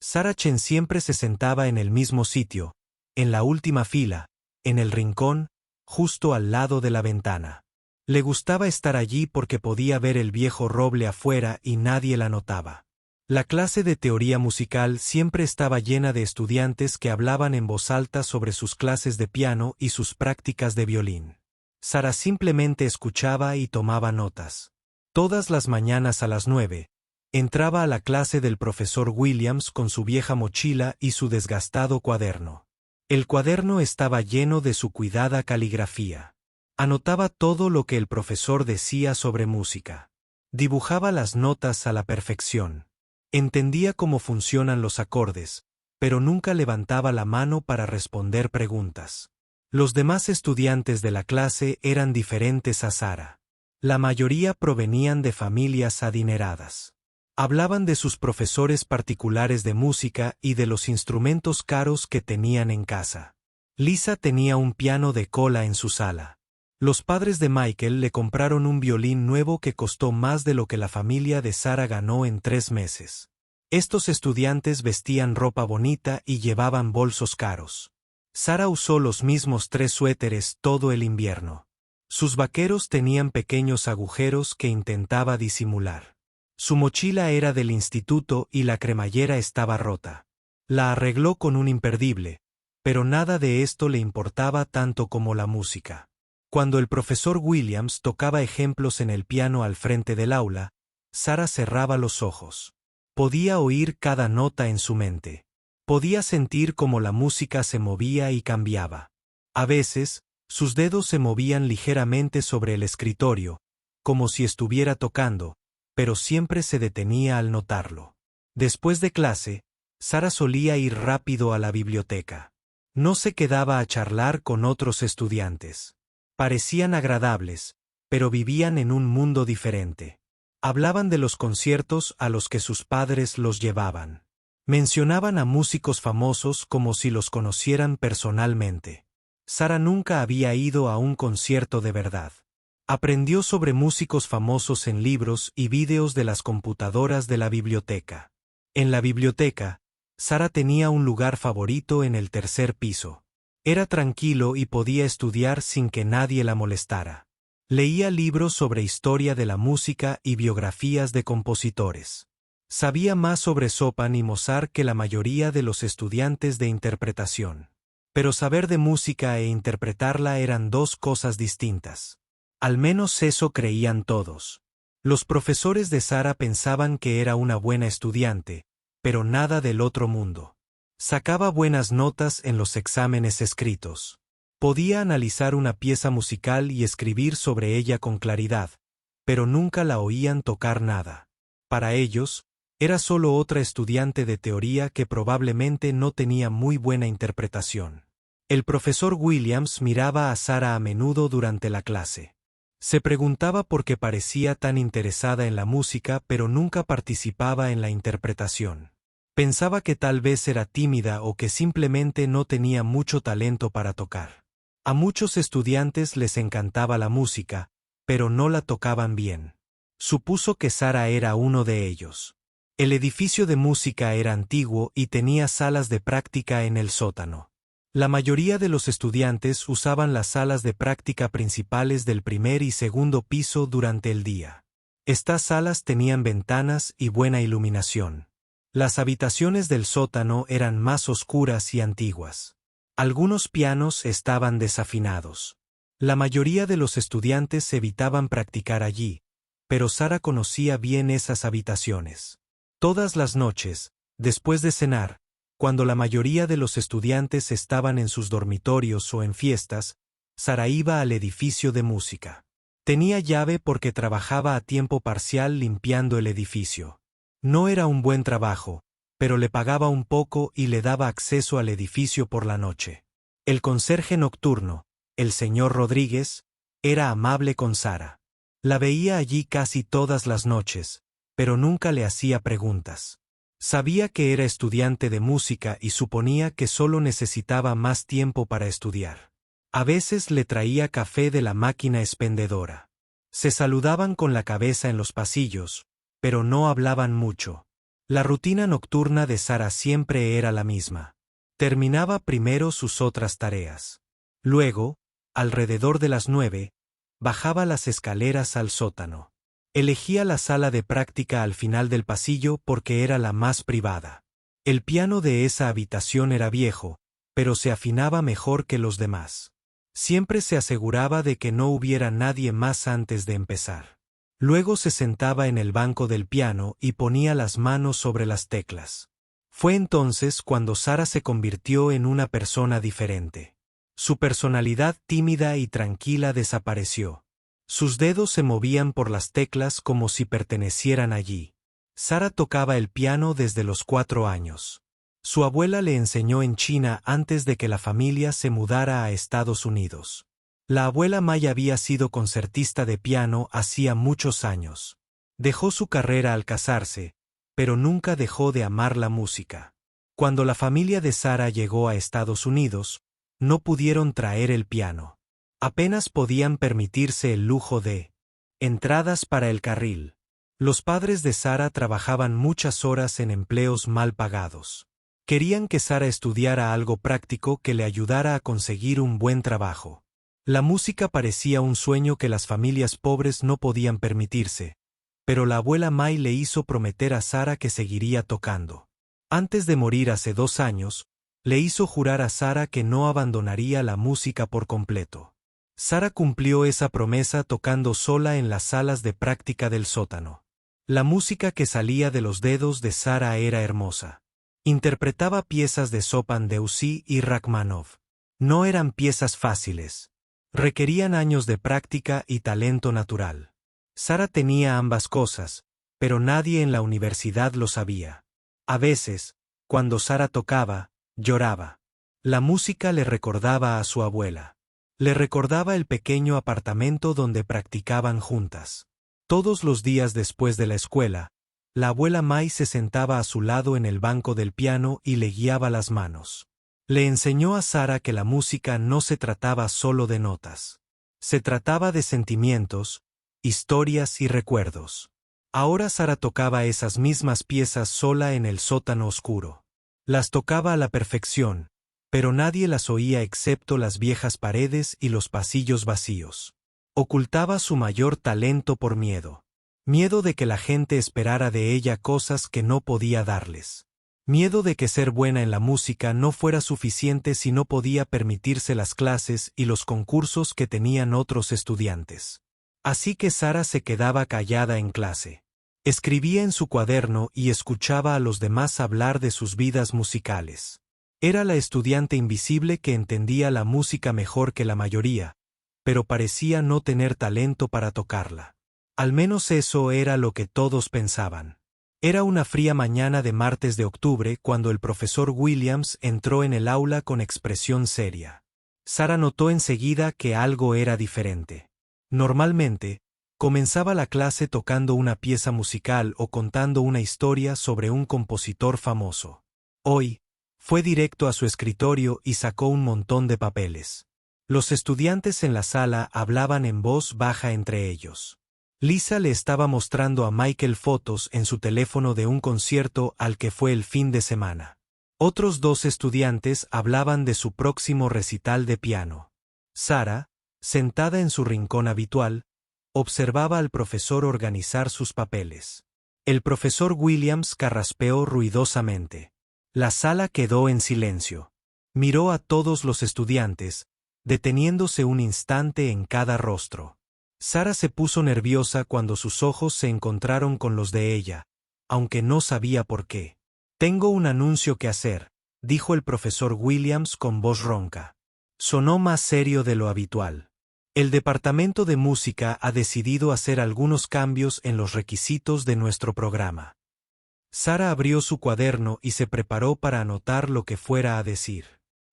Sarah Chen siempre se sentaba en el mismo sitio, en la última fila, en el rincón, justo al lado de la ventana. Le gustaba estar allí porque podía ver el viejo roble afuera y nadie la notaba. La clase de teoría musical siempre estaba llena de estudiantes que hablaban en voz alta sobre sus clases de piano y sus prácticas de violín. Sarah simplemente escuchaba y tomaba notas. Todas las mañanas a las 9, entraba a la clase del profesor Williams con su vieja mochila y su desgastado cuaderno. El cuaderno estaba lleno de su cuidada caligrafía. Anotaba todo lo que el profesor decía sobre música. Dibujaba las notas a la perfección. Entendía cómo funcionan los acordes, pero nunca levantaba la mano para responder preguntas. Los demás estudiantes de la clase eran diferentes a Sarah. La mayoría provenían de familias adineradas. Hablaban de sus profesores particulares de música y de los instrumentos caros que tenían en casa. Lisa tenía un piano de cola en su sala. Los padres de Michael le compraron un violín nuevo que costó más de lo que la familia de Sarah ganó en 3 meses. Estos estudiantes vestían ropa bonita y llevaban bolsos caros. Sarah usó los mismos 3 suéteres todo el invierno. Sus vaqueros tenían pequeños agujeros que intentaba disimular. Su mochila era del instituto y la cremallera estaba rota. La arregló con un imperdible, pero nada de esto le importaba tanto como la música. Cuando el profesor Williams tocaba ejemplos en el piano al frente del aula, Sarah cerraba los ojos. Podía oír cada nota en su mente. Podía sentir cómo la música se movía y cambiaba. A veces, sus dedos se movían ligeramente sobre el escritorio, como si estuviera tocando, pero siempre se detenía al notarlo. Después de clase, Sarah solía ir rápido a la biblioteca. No se quedaba a charlar con otros estudiantes. Parecían agradables, pero vivían en un mundo diferente. Hablaban de los conciertos a los que sus padres los llevaban. Mencionaban a músicos famosos como si los conocieran personalmente. Sarah nunca había ido a un concierto de verdad. Aprendió sobre músicos famosos en libros y vídeos de las computadoras de la biblioteca. En la biblioteca, Sarah tenía un lugar favorito en el 3er piso. Era tranquilo y podía estudiar sin que nadie la molestara. Leía libros sobre historia de la música y biografías de compositores. Sabía más sobre Chopin y Mozart que la mayoría de los estudiantes de interpretación. Pero saber de música e interpretarla eran 2 cosas distintas. Al menos eso creían todos. Los profesores de Sarah pensaban que era una buena estudiante, pero nada del otro mundo. Sacaba buenas notas en los exámenes escritos. Podía analizar una pieza musical y escribir sobre ella con claridad, pero nunca la oían tocar nada. Para ellos, era solo otra estudiante de teoría que probablemente no tenía muy buena interpretación. El profesor Williams miraba a Sarah a menudo durante la clase. Se preguntaba por qué parecía tan interesada en la música pero nunca participaba en la interpretación. Pensaba que tal vez era tímida o que simplemente no tenía mucho talento para tocar. A muchos estudiantes les encantaba la música, pero no la tocaban bien. Supuso que Sarah era uno de ellos. El edificio de música era antiguo y tenía salas de práctica en el sótano. La mayoría de los estudiantes usaban las salas de práctica principales del 1er y 2º piso durante el día. Estas salas tenían ventanas y buena iluminación. Las habitaciones del sótano eran más oscuras y antiguas. Algunos pianos estaban desafinados. La mayoría de los estudiantes evitaban practicar allí, pero Sarah conocía bien esas habitaciones. Todas las noches, después de cenar, cuando la mayoría de los estudiantes estaban en sus dormitorios o en fiestas, Sarah iba al edificio de música. Tenía llave porque trabajaba a tiempo parcial limpiando el edificio. No era un buen trabajo, pero le pagaba un poco y le daba acceso al edificio por la noche. El conserje nocturno, el señor Rodríguez, era amable con Sarah. La veía allí casi todas las noches, pero nunca le hacía preguntas. Sabía que era estudiante de música y suponía que solo necesitaba más tiempo para estudiar. A veces le traía café de la máquina expendedora. Se saludaban con la cabeza en los pasillos, pero no hablaban mucho. La rutina nocturna de Sara siempre era la misma. Terminaba primero sus otras tareas. Luego, alrededor de las 9, bajaba las escaleras al sótano. Elegía la sala de práctica al final del pasillo porque era la más privada. El piano de esa habitación era viejo, pero se afinaba mejor que los demás. Siempre se aseguraba de que no hubiera nadie más antes de empezar. Luego se sentaba en el banco del piano y ponía las manos sobre las teclas. Fue entonces cuando Sara se convirtió en una persona diferente. Su personalidad tímida y tranquila desapareció. Sus dedos se movían por las teclas como si pertenecieran allí. Sara tocaba el piano desde los 4 años. Su abuela le enseñó en China antes de que la familia se mudara a Estados Unidos. La abuela May había sido concertista de piano hacía muchos años. Dejó su carrera al casarse, pero nunca dejó de amar la música. Cuando la familia de Sara llegó a Estados Unidos, no pudieron traer el piano. Apenas podían permitirse el lujo de entradas para el carril. Los padres de Sara trabajaban muchas horas en empleos mal pagados. Querían que Sara estudiara algo práctico que le ayudara a conseguir un buen trabajo. La música parecía un sueño que las familias pobres no podían permitirse, pero la abuela May le hizo prometer a Sara que seguiría tocando. Antes de morir hace 2 años, le hizo jurar a Sara que no abandonaría la música por completo. Sara cumplió esa promesa tocando sola en las salas de práctica del sótano. La música que salía de los dedos de Sara era hermosa. Interpretaba piezas de Chopin, Debussy y Rachmaninoff. No eran piezas fáciles. Requerían años de práctica y talento natural. Sara tenía ambas cosas, pero nadie en la universidad lo sabía. A veces, cuando Sara tocaba, lloraba. La música le recordaba a su abuela. Le recordaba el pequeño apartamento donde practicaban juntas. Todos los días después de la escuela, la abuela May se sentaba a su lado en el banco del piano y le guiaba las manos. Le enseñó a Sara que la música no se trataba solo de notas. Se trataba de sentimientos, historias y recuerdos. Ahora Sara tocaba esas mismas piezas sola en el sótano oscuro. Las tocaba a la perfección, pero nadie las oía excepto las viejas paredes y los pasillos vacíos. Ocultaba su mayor talento por miedo. Miedo de que la gente esperara de ella cosas que no podía darles. Miedo de que ser buena en la música no fuera suficiente si no podía permitirse las clases y los concursos que tenían otros estudiantes. Así que Sara se quedaba callada en clase. Escribía en su cuaderno y escuchaba a los demás hablar de sus vidas musicales. Era la estudiante invisible que entendía la música mejor que la mayoría, pero parecía no tener talento para tocarla. Al menos eso era lo que todos pensaban. Era una fría mañana de martes de octubre cuando el profesor Williams entró en el aula con expresión seria. Sara notó enseguida que algo era diferente. Normalmente, comenzaba la clase tocando una pieza musical o contando una historia sobre un compositor famoso. Hoy, fue directo a su escritorio y sacó un montón de papeles. Los estudiantes en la sala hablaban en voz baja entre ellos. Lisa le estaba mostrando a Michael fotos en su teléfono de un concierto al que fue el fin de semana. Otros 2 estudiantes hablaban de su próximo recital de piano. Sara, sentada en su rincón habitual, observaba al profesor organizar sus papeles. El profesor Williams carraspeó ruidosamente. La sala quedó en silencio. Miró a todos los estudiantes, deteniéndose un instante en cada rostro. Sara se puso nerviosa cuando sus ojos se encontraron con los de ella, aunque no sabía por qué. «Tengo un anuncio que hacer», dijo el profesor Williams con voz ronca. Sonó más serio de lo habitual. El departamento de música ha decidido hacer algunos cambios en los requisitos de nuestro programa. Sara abrió su cuaderno y se preparó para anotar lo que fuera a decir.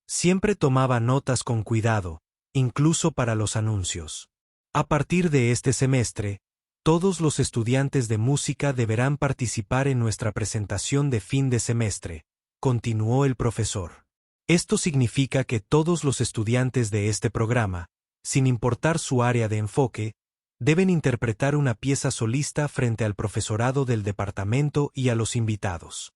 Siempre tomaba notas con cuidado, incluso para los anuncios. A partir de este semestre, todos los estudiantes de música deberán participar en nuestra presentación de fin de semestre, continuó el profesor. Esto significa que todos los estudiantes de este programa, sin importar su área de enfoque, Deben interpretar una pieza solista frente al profesorado del departamento y a los invitados.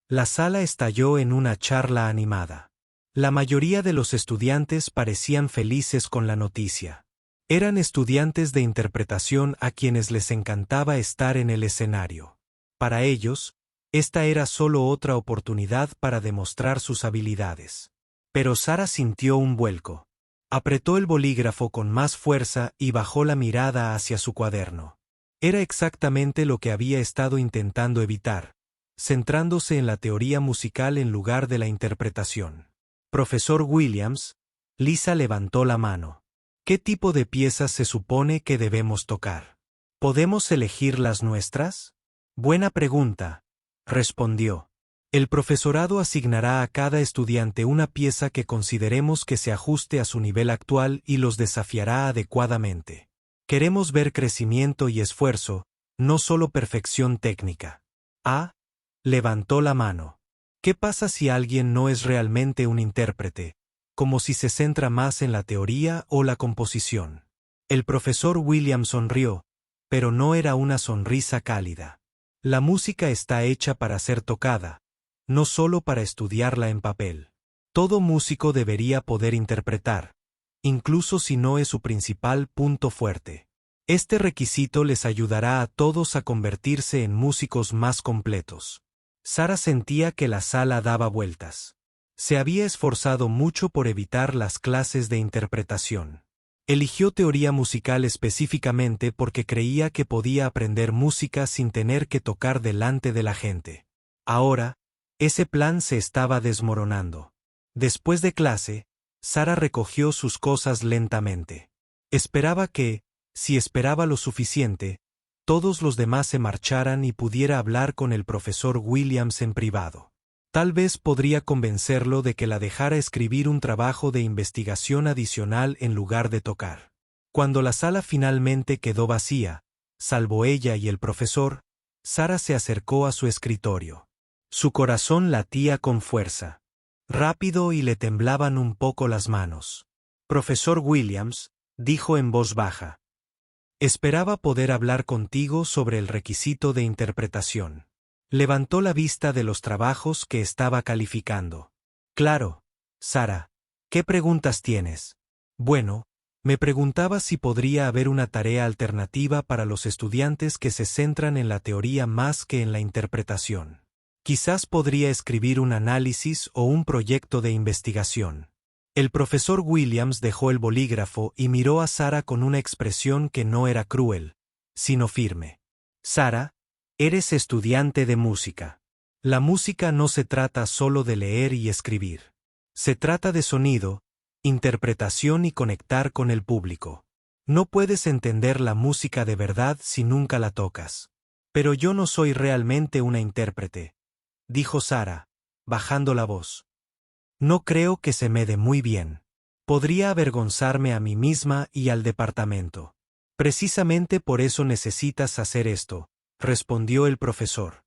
La sala estalló en una charla animada. La mayoría de los estudiantes parecían felices con la noticia. Eran estudiantes de interpretación a quienes les encantaba estar en el escenario. Para ellos, esta era solo otra oportunidad para demostrar sus habilidades. Pero Sara sintió un vuelco. Apretó el bolígrafo con más fuerza y bajó la mirada hacia su cuaderno. Era exactamente lo que había estado intentando evitar, centrándose en la teoría musical en lugar de la interpretación. Profesor Williams, Lisa levantó la mano. ¿Qué tipo de piezas se supone que debemos tocar? ¿Podemos elegir las nuestras? Buena pregunta, respondió. El profesorado asignará a cada estudiante una pieza que consideremos que se ajuste a su nivel actual y los desafiará adecuadamente. Queremos ver crecimiento y esfuerzo, no solo perfección técnica. Levantó la mano. ¿Qué pasa si alguien no es realmente un intérprete, como si se centra más en la teoría o la composición? El profesor William sonrió, pero no era una sonrisa cálida. La música está hecha para ser tocada, no solo para estudiarla en papel. Todo músico debería poder interpretar, incluso si no es su principal punto fuerte. Este requisito les ayudará a todos a convertirse en músicos más completos. Sara sentía que la sala daba vueltas. Se había esforzado mucho por evitar las clases de interpretación. Eligió teoría musical específicamente porque creía que podía aprender música sin tener que tocar delante de la gente. Ahora, ese plan se estaba desmoronando. Después de clase, Sara recogió sus cosas lentamente. Esperaba que, si esperaba lo suficiente, todos los demás se marcharan y pudiera hablar con el profesor Williams en privado. Tal vez podría convencerlo de que la dejara escribir un trabajo de investigación adicional en lugar de tocar. Cuando la sala finalmente quedó vacía, salvo ella y el profesor, Sara se acercó a su escritorio. Su corazón latía con fuerza. Rápido y le temblaban un poco las manos. Profesor Williams, dijo en voz baja. Esperaba poder hablar contigo sobre el requisito de interpretación. Levantó la vista de los trabajos que estaba calificando. Claro, Sara, ¿qué preguntas tienes? Bueno, me preguntaba si podría haber una tarea alternativa para los estudiantes que se centran en la teoría más que en la interpretación. Quizás podría escribir un análisis o un proyecto de investigación. El profesor Williams dejó el bolígrafo y miró a Sara con una expresión que no era cruel, sino firme. Sara, eres estudiante de música. La música no se trata solo de leer y escribir. Se trata de sonido, interpretación y conectar con el público. No puedes entender la música de verdad si nunca la tocas. Pero yo no soy realmente una intérprete, dijo Sara, bajando la voz. No creo que se me dé muy bien. Podría avergonzarme a mí misma y al departamento. Precisamente por eso necesitas hacer esto, respondió el profesor.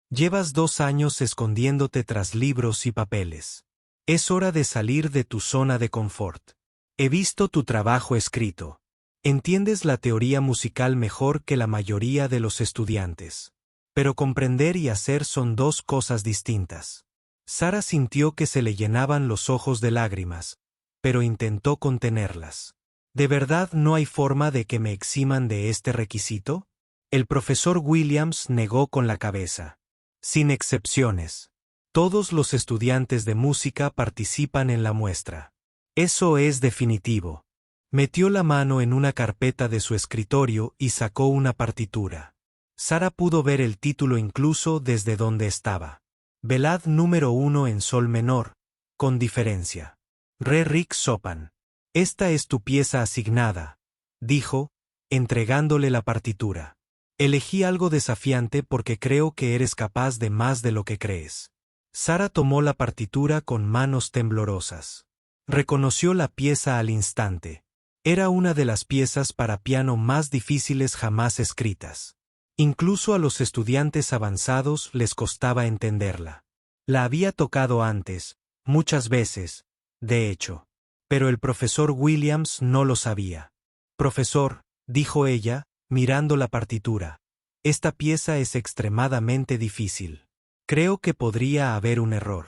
Llevas 2 años escondiéndote tras libros y papeles. Es hora de salir de tu zona de confort. He visto tu trabajo escrito. Entiendes la teoría musical mejor que la mayoría de los estudiantes. Pero comprender y hacer son 2 cosas distintas. Sara sintió que se le llenaban los ojos de lágrimas, pero intentó contenerlas. ¿De verdad no hay forma de que me eximan de este requisito? El profesor Williams negó con la cabeza. Sin excepciones. Todos los estudiantes de música participan en la muestra. Eso es definitivo. Metió la mano en una carpeta de su escritorio y sacó una partitura. Sara pudo ver el título incluso desde donde estaba. Velad número 1 en sol menor, con diferencia. Re Rick Chopin. Esta es tu pieza asignada, dijo, entregándole la partitura. Elegí algo desafiante porque creo que eres capaz de más de lo que crees. Sara tomó la partitura con manos temblorosas. Reconoció la pieza al instante. Era una de las piezas para piano más difíciles jamás escritas. Incluso a los estudiantes avanzados les costaba entenderla. La había tocado antes, muchas veces, de hecho. Pero el profesor Williams no lo sabía. Profesor, dijo ella, mirando la partitura. Esta pieza es extremadamente difícil. Creo que podría haber un error.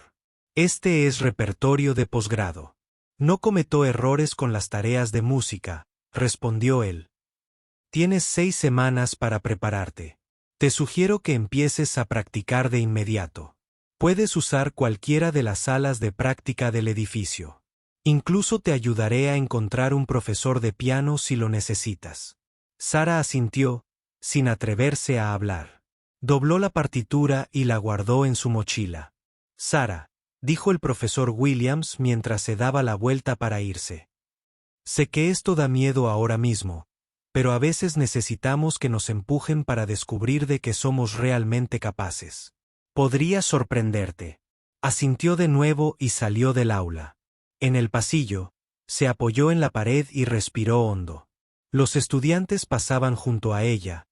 Este es repertorio de posgrado. No cometo errores con las tareas de música, respondió él. Tienes 6 semanas para prepararte. Te sugiero que empieces a practicar de inmediato. Puedes usar cualquiera de las salas de práctica del edificio. Incluso te ayudaré a encontrar un profesor de piano si lo necesitas. Sara asintió, sin atreverse a hablar. Dobló la partitura y la guardó en su mochila. Sara, dijo el profesor Williams mientras se daba la vuelta para irse. Sé que esto da miedo ahora mismo, pero a veces necesitamos que nos empujen para descubrir de qué somos realmente capaces. Podría sorprenderte. Asintió de nuevo y salió del aula. En el pasillo, se apoyó en la pared y respiró hondo. Los estudiantes pasaban junto a ella,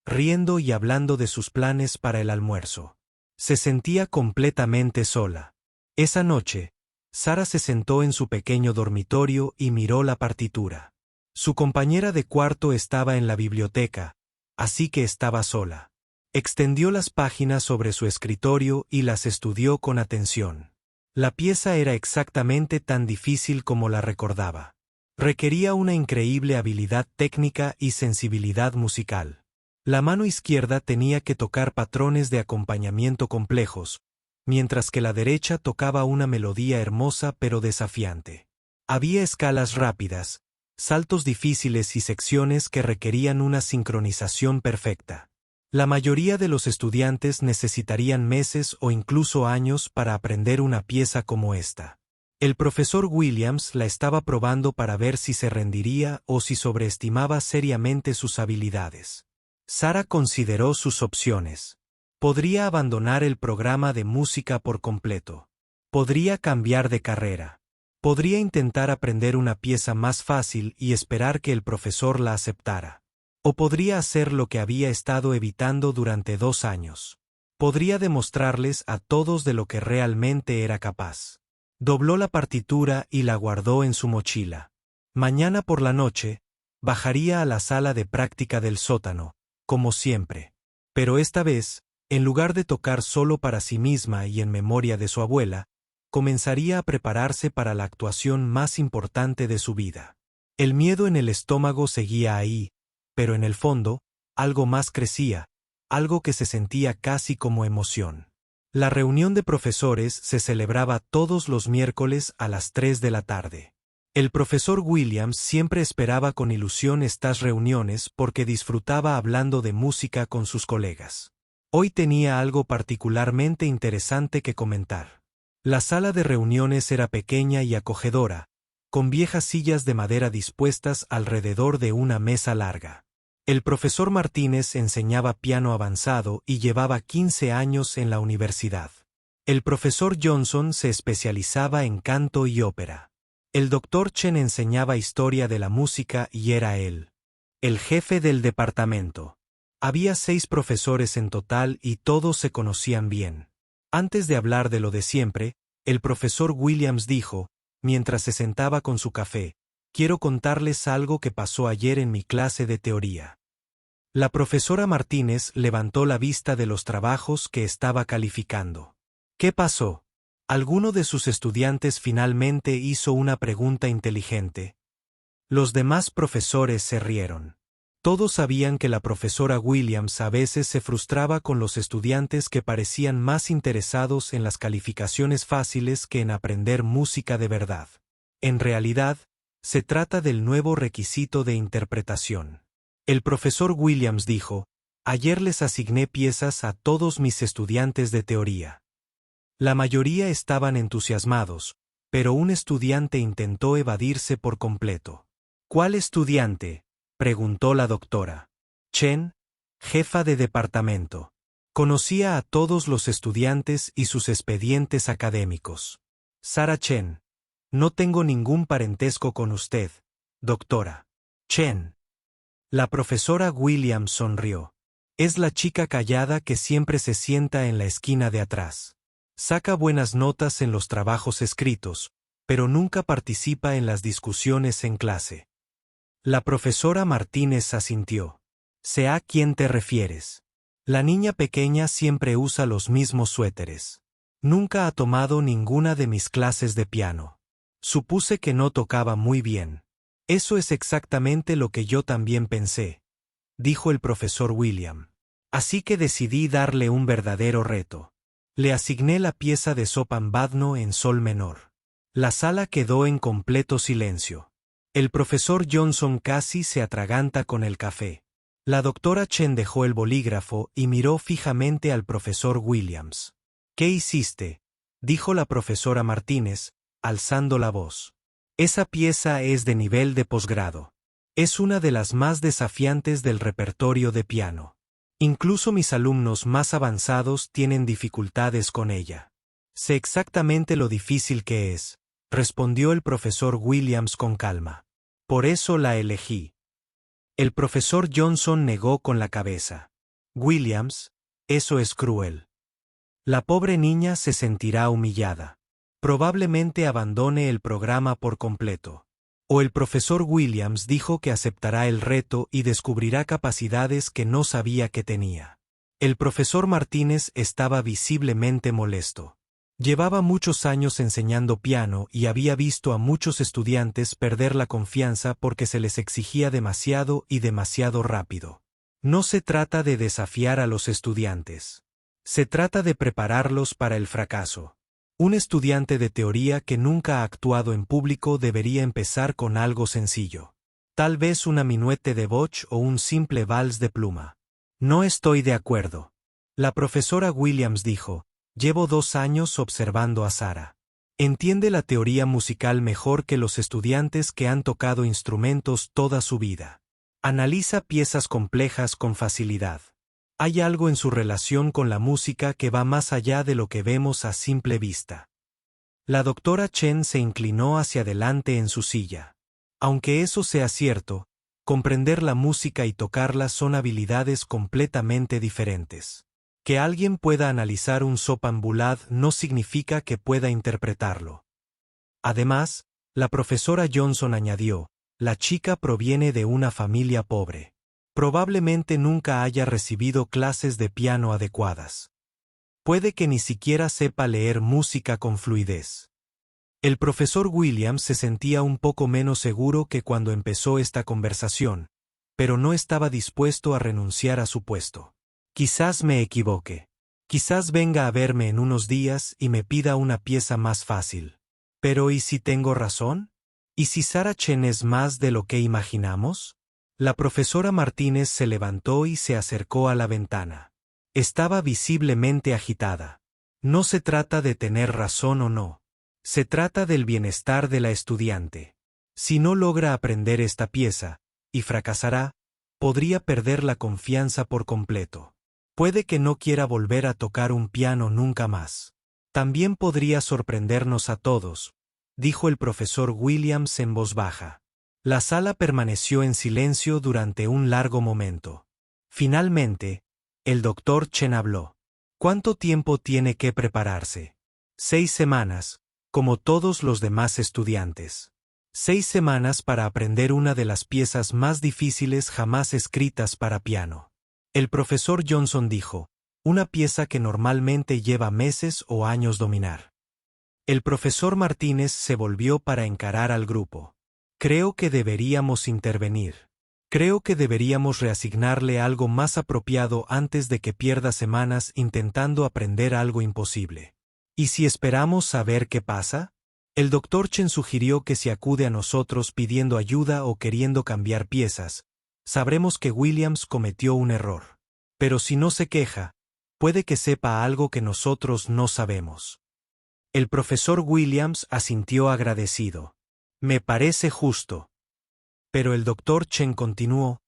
riendo y hablando de sus planes para el almuerzo. Se sentía completamente sola. Esa noche, Sara se sentó en su pequeño dormitorio y miró la partitura. Su compañera de cuarto estaba en la biblioteca, así que estaba sola. Extendió las páginas sobre su escritorio y las estudió con atención. La pieza era exactamente tan difícil como la recordaba. Requería una increíble habilidad técnica y sensibilidad musical. La mano izquierda tenía que tocar patrones de acompañamiento complejos, mientras que la derecha tocaba una melodía hermosa pero desafiante. Había escalas rápidas, saltos difíciles y secciones que requerían una sincronización perfecta. La mayoría de los estudiantes necesitarían meses o incluso años para aprender una pieza como esta. El profesor Williams la estaba probando para ver si se rendiría o si sobreestimaba seriamente sus habilidades. Sara consideró sus opciones. Podría abandonar el programa de música por completo. Podría cambiar de carrera. Podría intentar aprender una pieza más fácil y esperar que el profesor la aceptara. O podría hacer lo que había estado evitando durante 2 años. Podría demostrarles a todos de lo que realmente era capaz. Dobló la partitura y la guardó en su mochila. Mañana por la noche, bajaría a la sala de práctica del sótano, como siempre. Pero esta vez, en lugar de tocar solo para sí misma y en memoria de su abuela, comenzaría a prepararse para la actuación más importante de su vida. El miedo en el estómago seguía ahí, pero en el fondo, algo más crecía, algo que se sentía casi como emoción. La reunión de profesores se celebraba todos los miércoles a las 3 de la tarde. El profesor Williams siempre esperaba con ilusión estas reuniones porque disfrutaba hablando de música con sus colegas. Hoy tenía algo particularmente interesante que comentar. La sala de reuniones era pequeña y acogedora, con viejas sillas de madera dispuestas alrededor de una mesa larga. El profesor Martínez enseñaba piano avanzado y llevaba 15 años en la universidad. El profesor Johnson se especializaba en canto y ópera. El doctor Chen enseñaba historia de la música y era él, el jefe del departamento. Había 6 profesores en total y todos se conocían bien. Antes de hablar de lo de siempre, el profesor Williams dijo, mientras se sentaba con su café, quiero contarles algo que pasó ayer en mi clase de teoría. La profesora Martínez levantó la vista de los trabajos que estaba calificando. ¿Qué pasó? ¿Alguno de sus estudiantes finalmente hizo una pregunta inteligente? Los demás profesores se rieron. Todos sabían que la profesora Williams a veces se frustraba con los estudiantes que parecían más interesados en las calificaciones fáciles que en aprender música de verdad. En realidad, se trata del nuevo requisito de interpretación. El profesor Williams dijo, ayer les asigné piezas a todos mis estudiantes de teoría. La mayoría estaban entusiasmados, pero un estudiante intentó evadirse por completo. ¿Cuál estudiante?, preguntó la doctora. Chen, jefa de departamento. Conocía a todos los estudiantes y sus expedientes académicos. Sara Chen. No tengo ningún parentesco con usted, doctora. Chen. La profesora Williams sonrió. Es la chica callada que siempre se sienta en la esquina de atrás. Saca buenas notas en los trabajos escritos, pero nunca participa en las discusiones en clase. La profesora Martínez asintió. Sé a quién te refieres. La niña pequeña siempre usa los mismos suéteres. Nunca ha tomado ninguna de mis clases de piano. Supuse que no tocaba muy bien. Eso es exactamente lo que yo también pensé, dijo el profesor William. Así que decidí darle un verdadero reto. Le asigné la pieza de Chopin-Badno en sol menor. La sala quedó en completo silencio. El profesor Johnson casi se atraganta con el café. La doctora Chen dejó el bolígrafo y miró fijamente al profesor Williams. ¿Qué hiciste?, dijo la profesora Martínez, alzando la voz. Esa pieza es de nivel de posgrado. Es una de las más desafiantes del repertorio de piano. Incluso mis alumnos más avanzados tienen dificultades con ella. Sé exactamente lo difícil que es, respondió el profesor Williams con calma. Por eso la elegí. El profesor Johnson negó con la cabeza. Williams, eso es cruel. La pobre niña se sentirá humillada. Probablemente abandone el programa por completo. O el profesor Williams dijo que aceptará el reto y descubrirá capacidades que no sabía que tenía. El profesor Martínez estaba visiblemente molesto. Llevaba muchos años enseñando piano y había visto a muchos estudiantes perder la confianza porque se les exigía demasiado y demasiado rápido. No se trata de desafiar a los estudiantes. Se trata de prepararlos para el fracaso. Un estudiante de teoría que nunca ha actuado en público debería empezar con algo sencillo. Tal vez una minuete de Bach o un simple vals de pluma. No estoy de acuerdo. La profesora Williams dijo, llevo 2 años observando a Sara. Entiende la teoría musical mejor que los estudiantes que han tocado instrumentos toda su vida. Analiza piezas complejas con facilidad. Hay algo en su relación con la música que va más allá de lo que vemos a simple vista. La doctora Chen se inclinó hacia adelante en su silla. Aunque eso sea cierto, comprender la música y tocarla son habilidades completamente diferentes. Que alguien pueda analizar un Chopin-Boulade no significa que pueda interpretarlo. Además, la profesora Johnson añadió, la chica proviene de una familia pobre. Probablemente nunca haya recibido clases de piano adecuadas. Puede que ni siquiera sepa leer música con fluidez. El profesor Williams se sentía un poco menos seguro que cuando empezó esta conversación, pero no estaba dispuesto a renunciar a su puesto. Quizás me equivoque. Quizás venga a verme en unos días y me pida una pieza más fácil. Pero ¿y si tengo razón? ¿Y si Sara Chen es más de lo que imaginamos? La profesora Martínez se levantó y se acercó a la ventana. Estaba visiblemente agitada. No se trata de tener razón o no. Se trata del bienestar de la estudiante. Si no logra aprender esta pieza, y fracasará, podría perder la confianza por completo. Puede que no quiera volver a tocar un piano nunca más. También podría sorprendernos a todos, dijo el profesor Williams en voz baja. La sala permaneció en silencio durante un largo momento. Finalmente, el doctor Chen habló. ¿Cuánto tiempo tiene que prepararse? 6 semanas, como todos los demás estudiantes. 6 semanas para aprender una de las piezas más difíciles jamás escritas para piano. El profesor Johnson dijo, una pieza que normalmente lleva meses o años dominar. El profesor Martínez se volvió para encarar al grupo. Creo que deberíamos intervenir. Creo que deberíamos reasignarle algo más apropiado antes de que pierda semanas intentando aprender algo imposible. ¿Y si esperamos a ver qué pasa? El doctor Chen sugirió que si acude a nosotros pidiendo ayuda o queriendo cambiar piezas, sabremos que Williams cometió un error. Pero si no se queja, puede que sepa algo que nosotros no sabemos. El profesor Williams asintió agradecido. Me parece justo. Pero el doctor Chen continuó,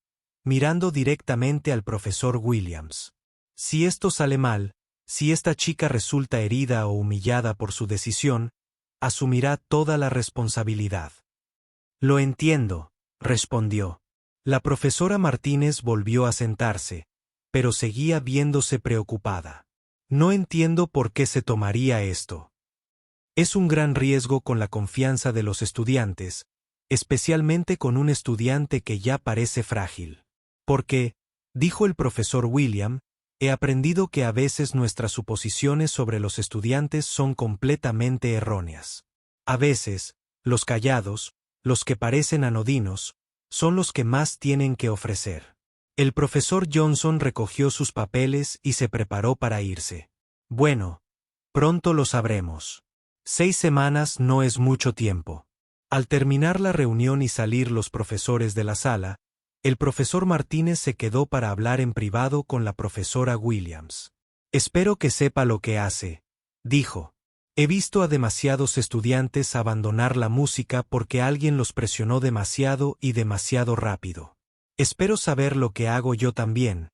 mirando directamente al profesor Williams. Si esto sale mal, si esta chica resulta herida o humillada por su decisión, asumirá toda la responsabilidad. Lo entiendo, respondió. La profesora Martínez volvió a sentarse, pero seguía viéndose preocupada. No entiendo por qué se tomaría esto. Es un gran riesgo con la confianza de los estudiantes, especialmente con un estudiante que ya parece frágil. Porque, dijo el profesor William, he aprendido que a veces nuestras suposiciones sobre los estudiantes son completamente erróneas. A veces, los callados, los que parecen anodinos, son los que más tienen que ofrecer. El profesor Johnson recogió sus papeles y se preparó para irse. Bueno, pronto lo sabremos. 6 semanas no es mucho tiempo. Al terminar la reunión y salir los profesores de la sala, el profesor Martínez se quedó para hablar en privado con la profesora Williams. Espero que sepa lo que hace, dijo. He visto a demasiados estudiantes abandonar la música porque alguien los presionó demasiado y demasiado rápido. Espero saber lo que hago yo también,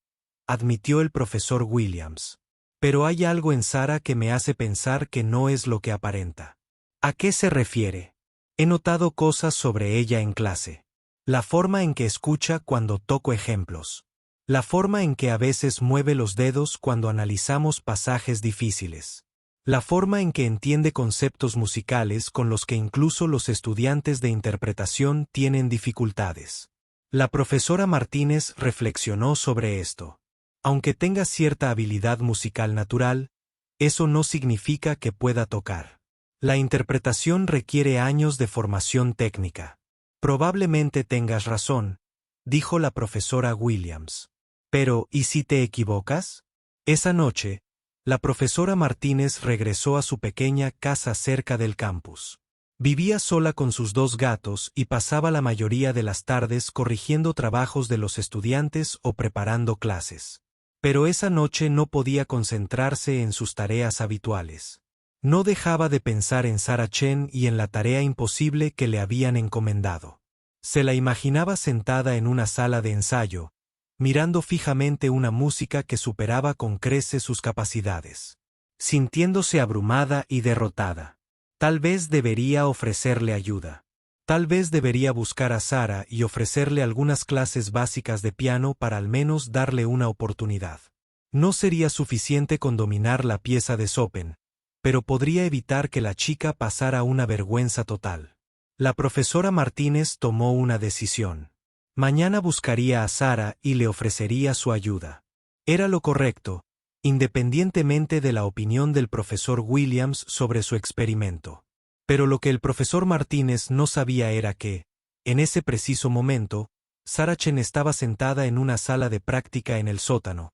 admitió el profesor Williams. Pero hay algo en Sara que me hace pensar que no es lo que aparenta. ¿A qué se refiere? He notado cosas sobre ella en clase. La forma en que escucha cuando toco ejemplos. La forma en que a veces mueve los dedos cuando analizamos pasajes difíciles. La forma en que entiende conceptos musicales con los que incluso los estudiantes de interpretación tienen dificultades. La profesora Martínez reflexionó sobre esto. Aunque tenga cierta habilidad musical natural, eso no significa que pueda tocar. La interpretación requiere años de formación técnica. Probablemente tengas razón, dijo la profesora Williams. Pero, ¿y si te equivocas? Esa noche, la profesora Martínez regresó a su pequeña casa cerca del campus. Vivía sola con sus 2 gatos y pasaba la mayoría de las tardes corrigiendo trabajos de los estudiantes o preparando clases. Pero esa noche no podía concentrarse en sus tareas habituales. No dejaba de pensar en Sarah Chen y en la tarea imposible que le habían encomendado. Se la imaginaba sentada en una sala de ensayo, mirando fijamente una música que superaba con creces sus capacidades. Sintiéndose abrumada y derrotada. Tal vez debería ofrecerle ayuda. Tal vez debería buscar a Sara y ofrecerle algunas clases básicas de piano para al menos darle una oportunidad. No sería suficiente con dominar la pieza de Chopin, pero podría evitar que la chica pasara una vergüenza total. La profesora Martínez tomó una decisión. Mañana buscaría a Sara y le ofrecería su ayuda. Era lo correcto, independientemente de la opinión del profesor Williams sobre su experimento. Pero lo que el profesor Martínez no sabía era que, en ese preciso momento, Sarah Chen estaba sentada en una sala de práctica en el sótano,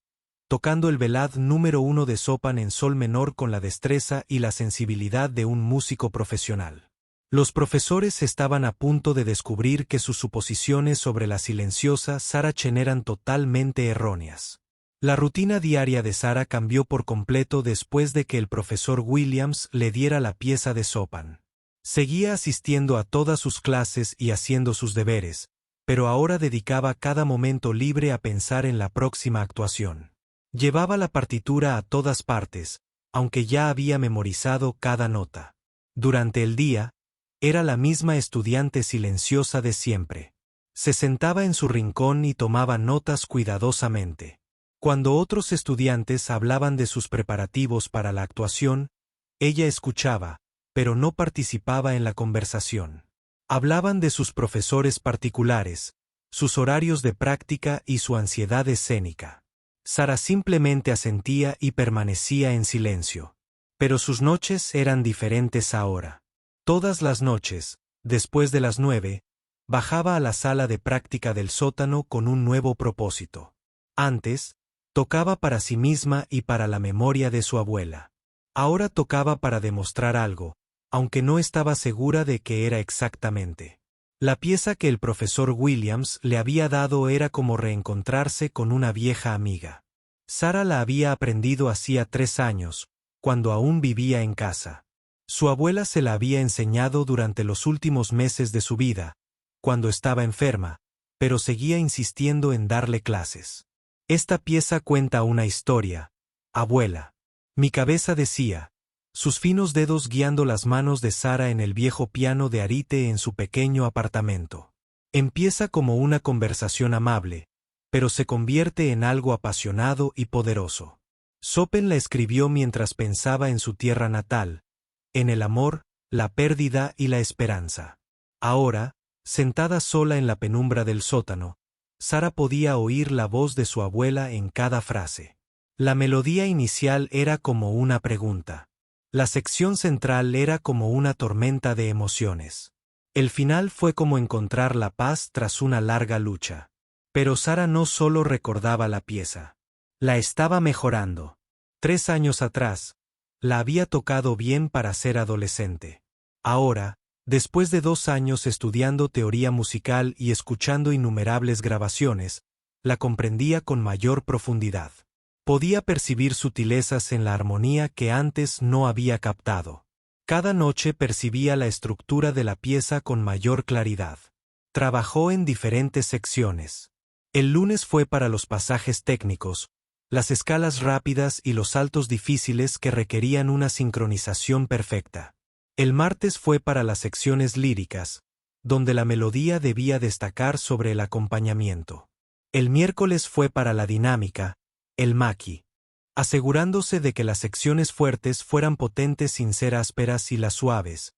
tocando el velad número 1 de Chopin en sol menor con la destreza y la sensibilidad de un músico profesional. Los profesores estaban a punto de descubrir que sus suposiciones sobre la silenciosa Sarah Chen eran totalmente erróneas. La rutina diaria de Sara cambió por completo después de que el profesor Williams le diera la pieza de Chopin. Seguía asistiendo a todas sus clases y haciendo sus deberes, pero ahora dedicaba cada momento libre a pensar en la próxima actuación. Llevaba la partitura a todas partes, aunque ya había memorizado cada nota. Durante el día, era la misma estudiante silenciosa de siempre. Se sentaba en su rincón y tomaba notas cuidadosamente. Cuando otros estudiantes hablaban de sus preparativos para la actuación, ella escuchaba, pero no participaba en la conversación. Hablaban de sus profesores particulares, sus horarios de práctica y su ansiedad escénica. Sara simplemente asentía y permanecía en silencio. Pero sus noches eran diferentes ahora. Todas las noches, después de las 9, bajaba a la sala de práctica del sótano con un nuevo propósito. Antes, tocaba para sí misma y para la memoria de su abuela. Ahora tocaba para demostrar algo, aunque no estaba segura de qué era exactamente. La pieza que el profesor Williams le había dado era como reencontrarse con una vieja amiga. Sara la había aprendido hacía 3 años, cuando aún vivía en casa. Su abuela se la había enseñado durante los últimos meses de su vida, cuando estaba enferma, pero seguía insistiendo en darle clases. Esta pieza cuenta una historia, abuela. Mi cabeza decía, sus finos dedos guiando las manos de Sara en el viejo piano de Arite en su pequeño apartamento. Empieza como una conversación amable, pero se convierte en algo apasionado y poderoso. Chopin la escribió mientras pensaba en su tierra natal, en el amor, la pérdida y la esperanza. Ahora, Sentada sola en la penumbra del sótano, Sara podía oír la voz de su abuela en cada frase. La melodía inicial era como una pregunta. La sección central era como una tormenta de emociones. El final fue como encontrar la paz tras una larga lucha. Pero Sara no solo recordaba la pieza. La estaba mejorando. 3 años atrás, la había tocado bien para ser adolescente. Ahora, después de 2 años estudiando teoría musical y escuchando innumerables grabaciones, la comprendía con mayor profundidad. Podía percibir sutilezas en la armonía que antes no había captado. Cada noche percibía la estructura de la pieza con mayor claridad. Trabajó en diferentes secciones. El lunes fue para los pasajes técnicos, las escalas rápidas y los saltos difíciles que requerían una sincronización perfecta. El martes fue para las secciones líricas, donde la melodía debía destacar sobre el acompañamiento. El miércoles fue para la dinámica, el maqui, asegurándose de que las secciones fuertes fueran potentes sin ser ásperas y las suaves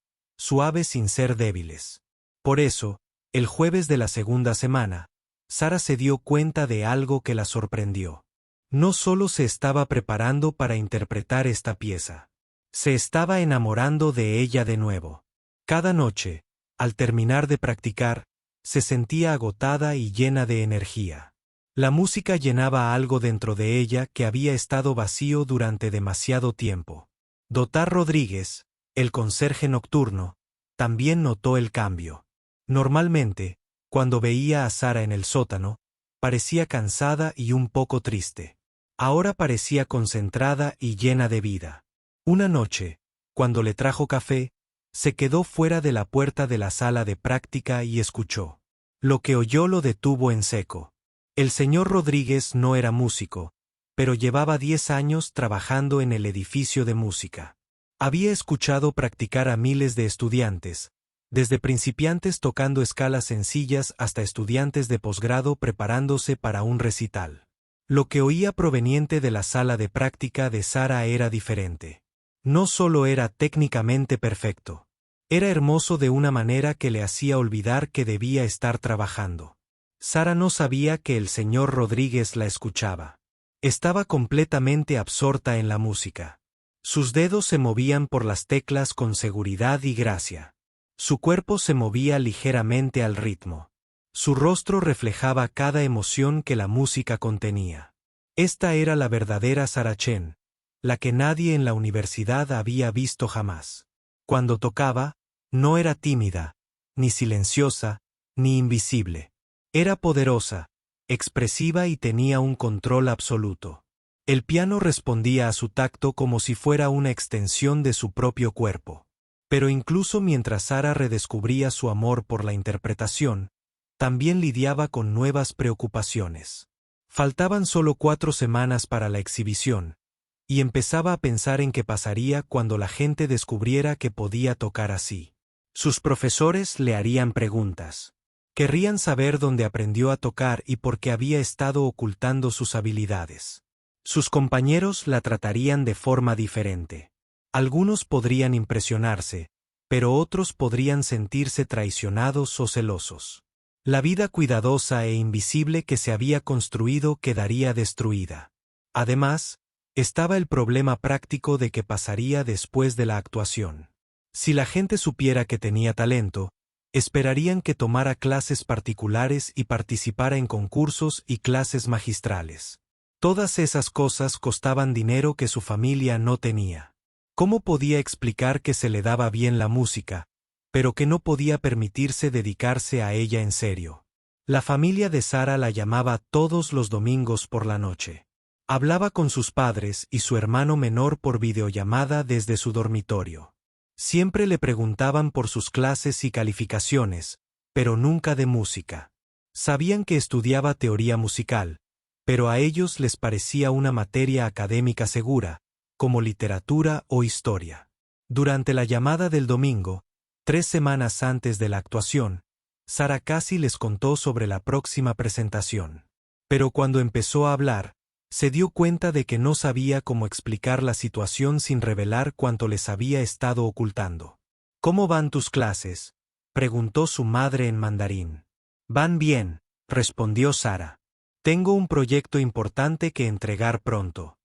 sin ser débiles. Por eso, el jueves de la segunda semana, Sara se dio cuenta de algo que la sorprendió. No solo se estaba preparando para interpretar esta pieza, se estaba enamorando de ella de nuevo. Cada noche, al terminar de practicar, se sentía agotada y llena de energía. La música llenaba algo dentro de ella que había estado vacío durante demasiado tiempo. Dotar Rodríguez, el conserje nocturno, también notó el cambio. Normalmente, cuando veía a Sara en el sótano, parecía cansada y un poco triste. Ahora parecía concentrada y llena de vida. Una noche, cuando le trajo café, se quedó fuera de la puerta de la sala de práctica y escuchó. Lo que oyó lo detuvo en seco. El señor Rodríguez no era músico, pero llevaba 10 años trabajando en el edificio de música. Había escuchado practicar a miles de estudiantes, desde principiantes tocando escalas sencillas hasta estudiantes de posgrado preparándose para un recital. Lo que oía proveniente de la sala de práctica de Sara era diferente. No solo era técnicamente perfecto, era hermoso de una manera que le hacía olvidar que debía estar trabajando. Sara no sabía que el señor Rodríguez la escuchaba. Estaba completamente absorta en la música. Sus dedos se movían por las teclas con seguridad y gracia. Su cuerpo se movía ligeramente al ritmo. Su rostro reflejaba cada emoción que la música contenía. Esta era la verdadera Sara Chen, la que nadie en la universidad había visto jamás. Cuando tocaba, no era tímida, ni silenciosa, ni invisible. Era poderosa, expresiva y tenía un control absoluto. El piano respondía a su tacto como si fuera una extensión de su propio cuerpo. Pero incluso mientras Sara redescubría su amor por la interpretación, también lidiaba con nuevas preocupaciones. Faltaban solo 4 semanas para la exhibición, y empezaba a pensar en qué pasaría cuando la gente descubriera que podía tocar así. Sus profesores le harían preguntas. Querrían saber dónde aprendió a tocar y por qué había estado ocultando sus habilidades. Sus compañeros la tratarían de forma diferente. Algunos podrían impresionarse, pero otros podrían sentirse traicionados o celosos. La vida cuidadosa e invisible que se había construido quedaría destruida. Además, estaba el problema práctico de qué pasaría después de la actuación. Si la gente supiera que tenía talento, esperarían que tomara clases particulares y participara en concursos y clases magistrales. Todas esas cosas costaban dinero que su familia no tenía. ¿Cómo podía explicar que se le daba bien la música, pero que no podía permitirse dedicarse a ella en serio? La familia de Sara la llamaba todos los domingos por la noche. Hablaba con sus padres y su hermano menor por videollamada desde su dormitorio. Siempre le preguntaban por sus clases y calificaciones, pero nunca de música. Sabían que estudiaba teoría musical, pero a ellos les parecía una materia académica segura, como literatura o historia. Durante la llamada del domingo, 3 semanas antes de la actuación, Sara casi les contó sobre la próxima presentación. Pero cuando empezó a hablar, se dio cuenta de que no sabía cómo explicar la situación sin revelar cuánto les había estado ocultando. ¿Cómo van tus clases? preguntó su madre en mandarín. Van bien, respondió Sara. Tengo un proyecto importante que entregar pronto.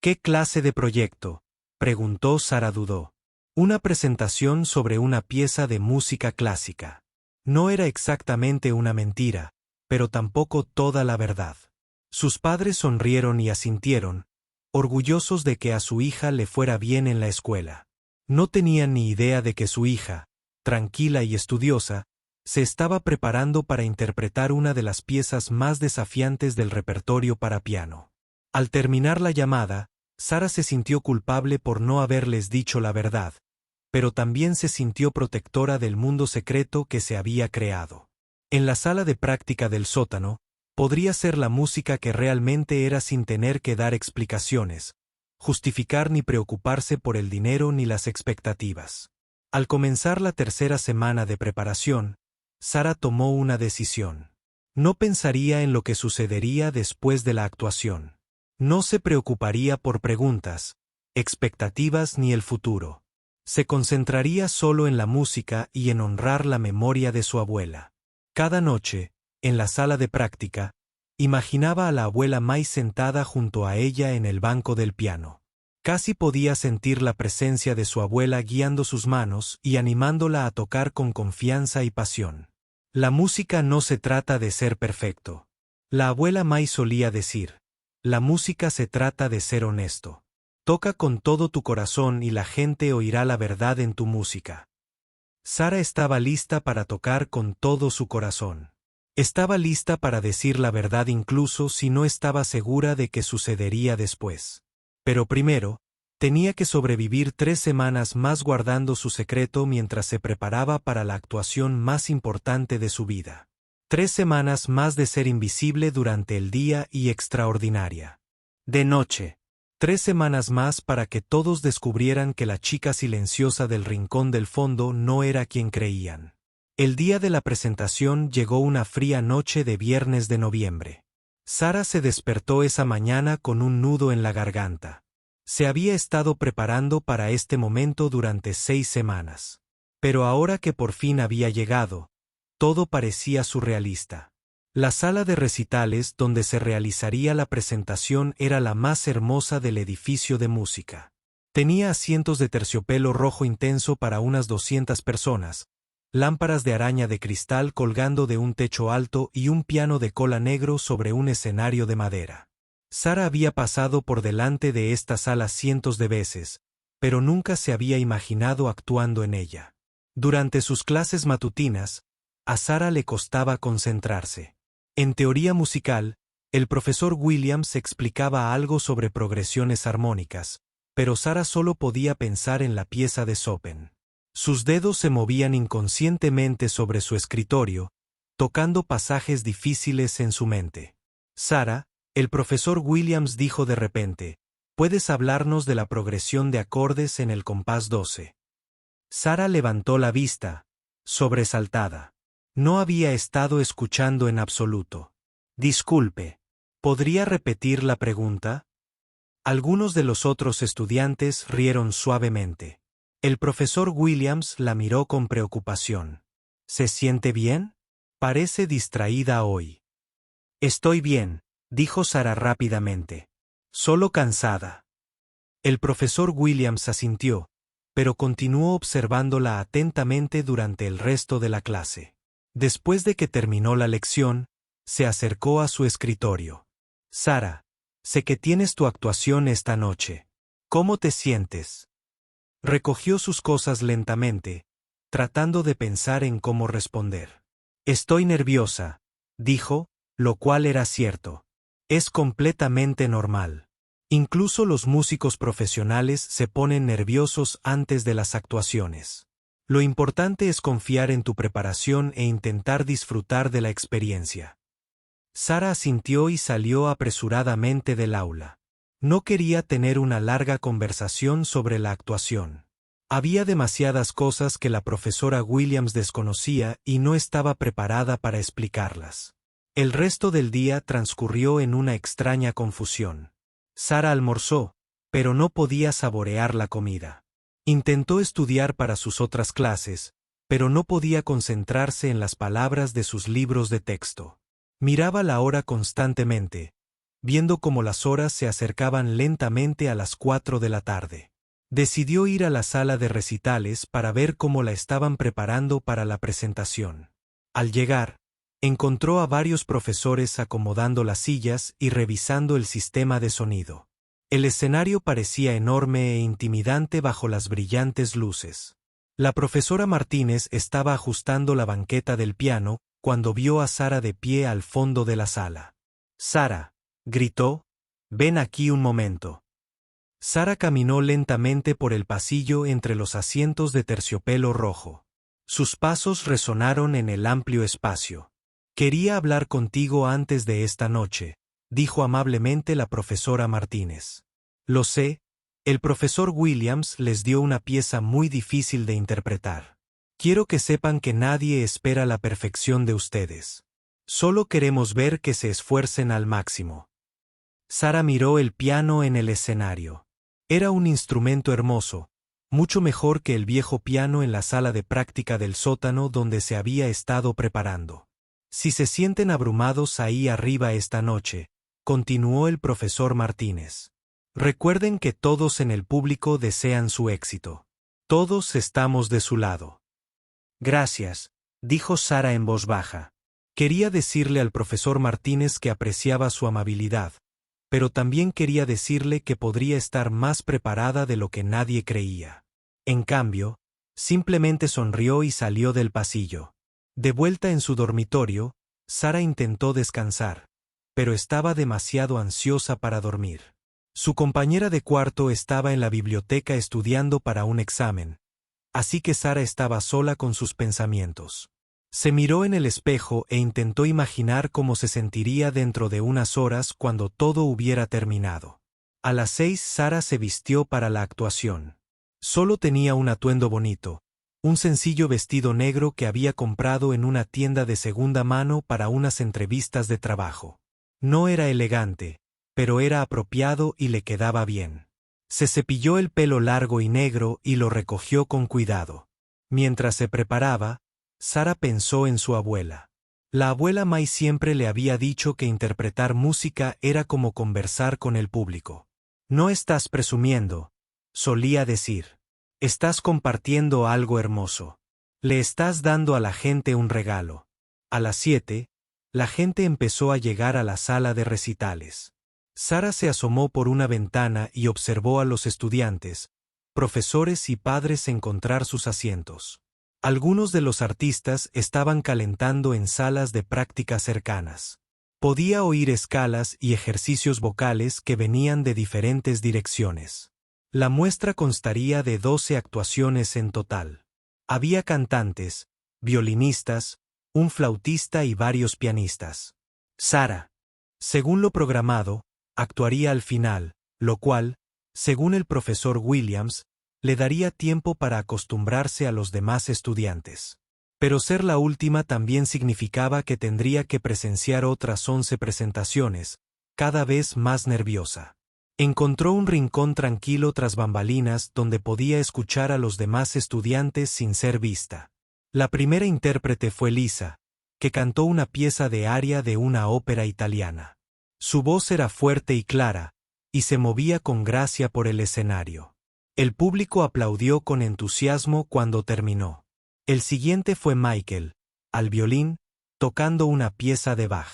¿Qué clase de proyecto?, preguntó Sara Dudó. Una presentación sobre una pieza de música clásica. No era exactamente una mentira, pero tampoco toda la verdad. Sus padres sonrieron y asintieron, orgullosos de que a su hija le fuera bien en la escuela. No tenían ni idea de que su hija, tranquila y estudiosa, se estaba preparando para interpretar una de las piezas más desafiantes del repertorio para piano. Al terminar la llamada, Sara se sintió culpable por no haberles dicho la verdad, pero también se sintió protectora del mundo secreto que se había creado. En la sala de práctica del sótano, podría ser la música que realmente era sin tener que dar explicaciones, justificar ni preocuparse por el dinero ni las expectativas. Al comenzar la tercera semana de preparación, Sara tomó una decisión. No pensaría en lo que sucedería después de la actuación. No se preocuparía por preguntas, expectativas ni el futuro. Se concentraría solo en la música y en honrar la memoria de su abuela. Cada noche, en la sala de práctica, imaginaba a la abuela May sentada junto a ella en el banco del piano. Casi podía sentir la presencia de su abuela guiando sus manos y animándola a tocar con confianza y pasión. La música no se trata de ser perfecto. La abuela May solía decir, la música se trata de ser honesto. Toca con todo tu corazón y la gente oirá la verdad en tu música. Sara estaba lista para tocar con todo su corazón. Estaba lista para decir la verdad incluso si no estaba segura de qué sucedería después. Pero primero, tenía que sobrevivir 3 semanas más guardando su secreto mientras se preparaba para la actuación más importante de su vida. 3 semanas más de ser invisible durante el día y extraordinaria. De noche. 3 semanas más para que todos descubrieran que la chica silenciosa del rincón del fondo no era quien creían. El día de la presentación llegó una fría noche de viernes de noviembre. Sara se despertó esa mañana con un nudo en la garganta. Se había estado preparando para este momento durante 6 semanas. Pero ahora que por fin había llegado, todo parecía surrealista. La sala de recitales donde se realizaría la presentación era la más hermosa del edificio de música. Tenía asientos de terciopelo rojo intenso para unas 200 personas, lámparas de araña de cristal colgando de un techo alto y un piano de cola negro sobre un escenario de madera. Sara había pasado por delante de esta sala cientos de veces, pero nunca se había imaginado actuando en ella. Durante sus clases matutinas, a Sara le costaba concentrarse. En teoría musical, el profesor Williams explicaba algo sobre progresiones armónicas, pero Sara solo podía pensar en la pieza de Chopin. Sus dedos se movían inconscientemente sobre su escritorio, tocando pasajes difíciles en su mente. Sara, el profesor Williams dijo de repente, ¿puedes hablarnos de la progresión de acordes en el compás 12? Sara levantó la vista, sobresaltada. No había estado escuchando en absoluto. Disculpe, ¿podría repetir la pregunta? Algunos de los otros estudiantes rieron suavemente. El profesor Williams la miró con preocupación. ¿Se siente bien? Parece distraída hoy. Estoy bien, dijo Sara rápidamente. Solo cansada. El profesor Williams asintió, pero continuó observándola atentamente durante el resto de la clase. Después de que terminó la lección, se acercó a su escritorio. Sara, sé que tienes tu actuación esta noche. ¿Cómo te sientes? Recogió sus cosas lentamente, tratando de pensar en cómo responder. Estoy nerviosa, dijo, lo cual era cierto. Es completamente normal. Incluso los músicos profesionales se ponen nerviosos antes de las actuaciones. Lo importante es confiar en tu preparación e intentar disfrutar de la experiencia. Sara asintió y salió apresuradamente del aula. No quería tener una larga conversación sobre la actuación. Había demasiadas cosas que la profesora Williams desconocía y no estaba preparada para explicarlas. El resto del día transcurrió en una extraña confusión. Sara almorzó, pero no podía saborear la comida. Intentó estudiar para sus otras clases, pero no podía concentrarse en las palabras de sus libros de texto. Miraba la hora constantemente, viendo cómo las horas se acercaban lentamente a las 4 de la tarde. Decidió ir a la sala de recitales para ver cómo la estaban preparando para la presentación. Al llegar, encontró a varios profesores acomodando las sillas y revisando el sistema de sonido. El escenario parecía enorme e intimidante bajo las brillantes luces. La profesora Martínez estaba ajustando la banqueta del piano cuando vio a Sara de pie al fondo de la sala. «Sara», gritó, «ven aquí un momento». Sara caminó lentamente por el pasillo entre los asientos de terciopelo rojo. Sus pasos resonaron en el amplio espacio. «Quería hablar contigo antes de esta noche», dijo amablemente la profesora Martínez. «Lo sé, el profesor Williams les dio una pieza muy difícil de interpretar. Quiero que sepan que nadie espera la perfección de ustedes. Solo queremos ver que se esfuercen al máximo». Sara miró el piano en el escenario. Era un instrumento hermoso, mucho mejor que el viejo piano en la sala de práctica del sótano donde se había estado preparando. «Si se sienten abrumados ahí arriba esta noche», continuó el profesor Martínez, «recuerden que todos en el público desean su éxito. Todos estamos de su lado». «Gracias», dijo Sara en voz baja. Quería decirle al profesor Martínez que apreciaba su amabilidad, pero también quería decirle que podría estar más preparada de lo que nadie creía. En cambio, simplemente sonrió y salió del pasillo. De vuelta en su dormitorio, Sara intentó descansar, pero estaba demasiado ansiosa para dormir. Su compañera de cuarto estaba en la biblioteca estudiando para un examen, así que Sara estaba sola con sus pensamientos. Se miró en el espejo e intentó imaginar cómo se sentiría dentro de unas horas cuando todo hubiera terminado. A las 6 Sara se vistió para la actuación. Solo tenía un atuendo bonito, un sencillo vestido negro que había comprado en una tienda de segunda mano para unas entrevistas de trabajo. No era elegante, pero era apropiado y le quedaba bien. Se cepilló el pelo largo y negro y lo recogió con cuidado. Mientras se preparaba, Sara pensó en su abuela. La abuela May siempre le había dicho que interpretar música era como conversar con el público. «No estás presumiendo», solía decir. «Estás compartiendo algo hermoso. Le estás dando a la gente un regalo». A las 7, la gente empezó a llegar a la sala de recitales. Sara se asomó por una ventana y observó a los estudiantes, profesores y padres encontrar sus asientos. Algunos de los artistas estaban calentando en salas de práctica cercanas. Podía oír escalas y ejercicios vocales que venían de diferentes direcciones. La muestra constaría de 12 actuaciones en total. Había cantantes, violinistas, un flautista y varios pianistas. Sara, según lo programado, actuaría al final, lo cual, según el profesor Williams, le daría tiempo para acostumbrarse a los demás estudiantes. Pero ser la última también significaba que tendría que presenciar otras 11 presentaciones, cada vez más nerviosa. Encontró un rincón tranquilo tras bambalinas donde podía escuchar a los demás estudiantes sin ser vista. La primera intérprete fue Lisa, que cantó una pieza de aria de una ópera italiana. Su voz era fuerte y clara, y se movía con gracia por el escenario. El público aplaudió con entusiasmo cuando terminó. El siguiente fue Michael, al violín, tocando una pieza de Bach.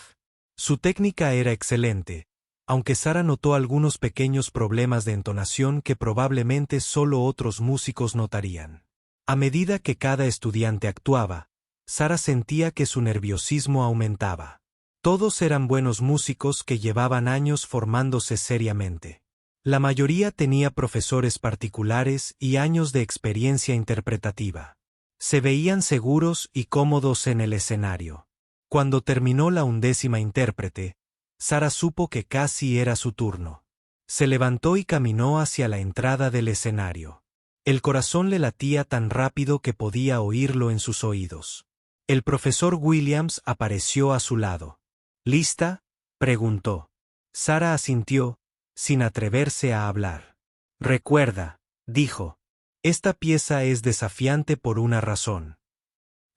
Su técnica era excelente, aunque Sara notó algunos pequeños problemas de entonación que probablemente solo otros músicos notarían. A medida que cada estudiante actuaba, Sara sentía que su nerviosismo aumentaba. Todos eran buenos músicos que llevaban años formándose seriamente. La mayoría tenía profesores particulares y años de experiencia interpretativa. Se veían seguros y cómodos en el escenario. Cuando terminó la 11ª intérprete, Sara supo que casi era su turno. Se levantó y caminó hacia la entrada del escenario. El corazón le latía tan rápido que podía oírlo en sus oídos. El profesor Williams apareció a su lado. «¿Lista?», preguntó. Sara asintió, sin atreverse a hablar. «Recuerda», dijo, «esta pieza es desafiante por una razón.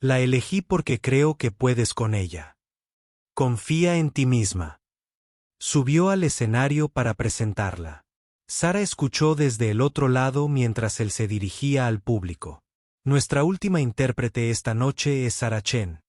La elegí porque creo que puedes con ella. Confía en ti misma. Subió al escenario para presentarla. Sara escuchó desde el otro lado mientras él se dirigía al público. Nuestra última intérprete esta noche es Sara Chen,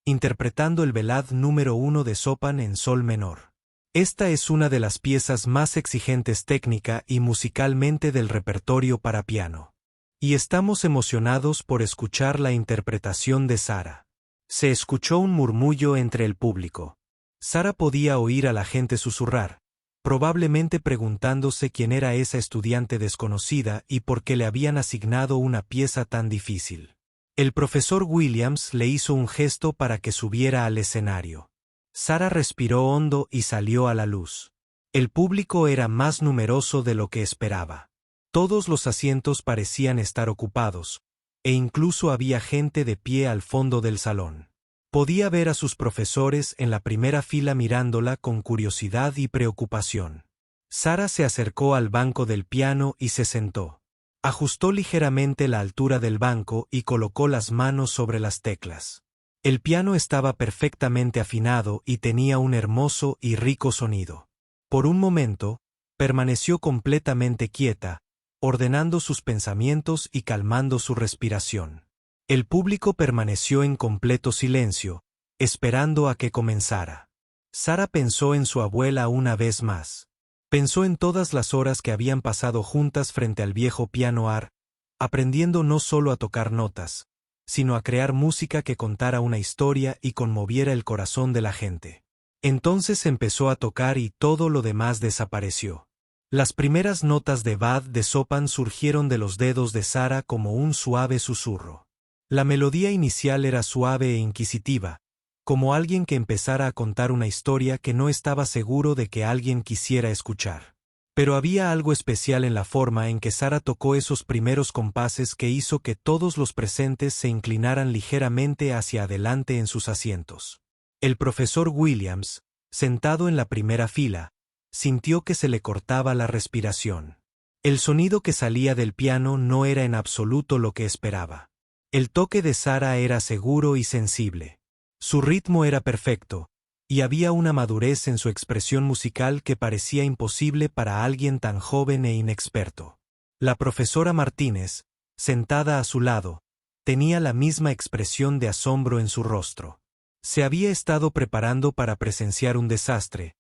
interpretando el Ballad número 1 de Chopin en sol menor. Esta es una de las piezas más exigentes técnica y musicalmente del repertorio para piano. Y estamos emocionados por escuchar la interpretación de Sara. Se escuchó un murmullo entre el público. Sara podía oír a la gente susurrar, probablemente preguntándose quién era esa estudiante desconocida y por qué le habían asignado una pieza tan difícil. El profesor Williams le hizo un gesto para que subiera al escenario. Sara respiró hondo y salió a la luz. El público era más numeroso de lo que esperaba. Todos los asientos parecían estar ocupados, e incluso había gente de pie al fondo del salón. Podía ver a sus profesores en la primera fila mirándola con curiosidad y preocupación. Sara se acercó al banco del piano y se sentó. Ajustó ligeramente la altura del banco y colocó las manos sobre las teclas. El piano estaba perfectamente afinado y tenía un hermoso y rico sonido. Por un momento, permaneció completamente quieta, ordenando sus pensamientos y calmando su respiración. El público permaneció en completo silencio, esperando a que comenzara. Sara pensó en su abuela una vez más. Pensó en todas las horas que habían pasado juntas frente al viejo piano art, aprendiendo no solo a tocar notas, sino a crear música que contara una historia y conmoviera el corazón de la gente. Entonces empezó a tocar y todo lo demás desapareció. Las primeras notas de Ballad de Chopin surgieron de los dedos de Sara como un suave susurro. La melodía inicial era suave e inquisitiva, como alguien que empezara a contar una historia que no estaba seguro de que alguien quisiera escuchar. Pero había algo especial en la forma en que Sara tocó esos primeros compases que hizo que todos los presentes se inclinaran ligeramente hacia adelante en sus asientos. El profesor Williams, sentado en la primera fila, sintió que se le cortaba la respiración. El sonido que salía del piano no era en absoluto lo que esperaba. El toque de Sara era seguro y sensible. Su ritmo era perfecto, y había una madurez en su expresión musical que parecía imposible para alguien tan joven e inexperto. La profesora Martínez, sentada a su lado, tenía la misma expresión de asombro en su rostro. Se había estado preparando para presenciar un desastre,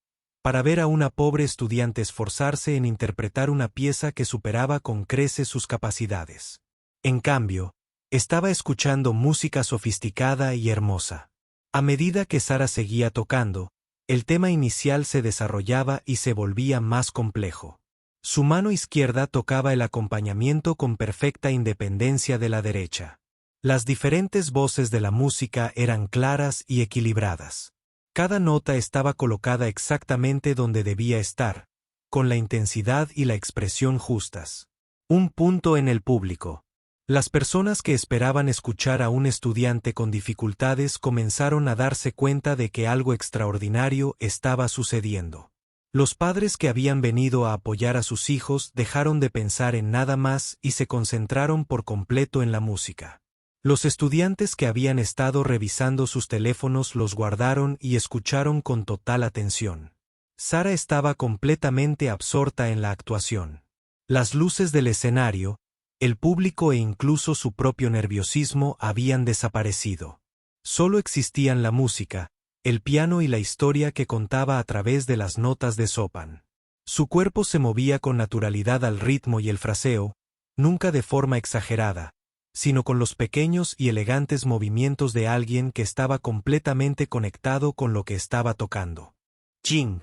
para ver a una pobre estudiante esforzarse en interpretar una pieza que superaba con creces sus capacidades. En cambio, estaba escuchando música sofisticada y hermosa. A medida que Sara seguía tocando, el tema inicial se desarrollaba y se volvía más complejo. Su mano izquierda tocaba el acompañamiento con perfecta independencia de la derecha. Las diferentes voces de la música eran claras y equilibradas. Cada nota estaba colocada exactamente donde debía estar, con la intensidad y la expresión justas. Un punto en el público. Las personas que esperaban escuchar a un estudiante con dificultades comenzaron a darse cuenta de que algo extraordinario estaba sucediendo. Los padres que habían venido a apoyar a sus hijos dejaron de pensar en nada más y se concentraron por completo en la música. Los estudiantes que habían estado revisando sus teléfonos los guardaron y escucharon con total atención. Sara estaba completamente absorta en la actuación. Las luces del escenario, el público e incluso su propio nerviosismo habían desaparecido. Solo existían la música, el piano y la historia que contaba a través de las notas de Chopin. Su cuerpo se movía con naturalidad al ritmo y el fraseo, nunca de forma exagerada, sino con los pequeños y elegantes movimientos de alguien que estaba completamente conectado con lo que estaba tocando. Jing.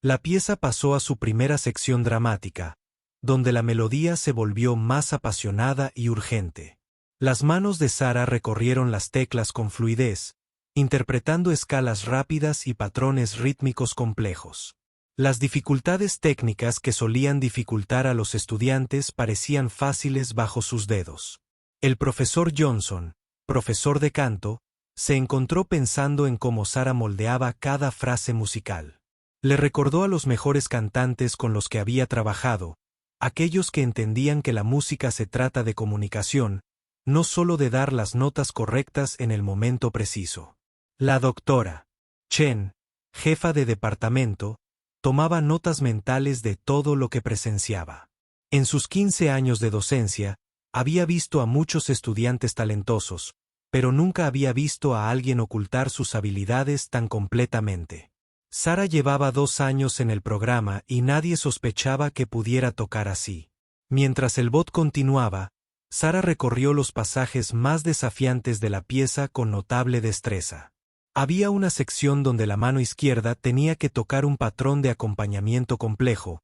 La pieza pasó a su primera sección dramática, donde la melodía se volvió más apasionada y urgente. Las manos de Sara recorrieron las teclas con fluidez, interpretando escalas rápidas y patrones rítmicos complejos. Las dificultades técnicas que solían dificultar a los estudiantes parecían fáciles bajo sus dedos. El profesor Johnson, profesor de canto, se encontró pensando en cómo Sara moldeaba cada frase musical. Le recordó a los mejores cantantes con los que había trabajado, aquellos que entendían que la música se trata de comunicación, no solo de dar las notas correctas en el momento preciso. La doctora Chen, jefa de departamento, tomaba notas mentales de todo lo que presenciaba. En sus 15 años de docencia, había visto a muchos estudiantes talentosos, pero nunca había visto a alguien ocultar sus habilidades tan completamente. Sara llevaba 2 años en el programa y nadie sospechaba que pudiera tocar así. Mientras el bot continuaba, Sara recorrió los pasajes más desafiantes de la pieza con notable destreza. Había una sección donde la mano izquierda tenía que tocar un patrón de acompañamiento complejo,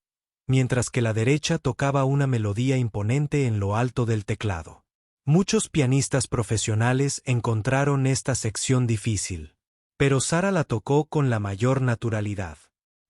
mientras que la derecha tocaba una melodía imponente en lo alto del teclado. Muchos pianistas profesionales encontraron esta sección difícil, pero Sara la tocó con la mayor naturalidad.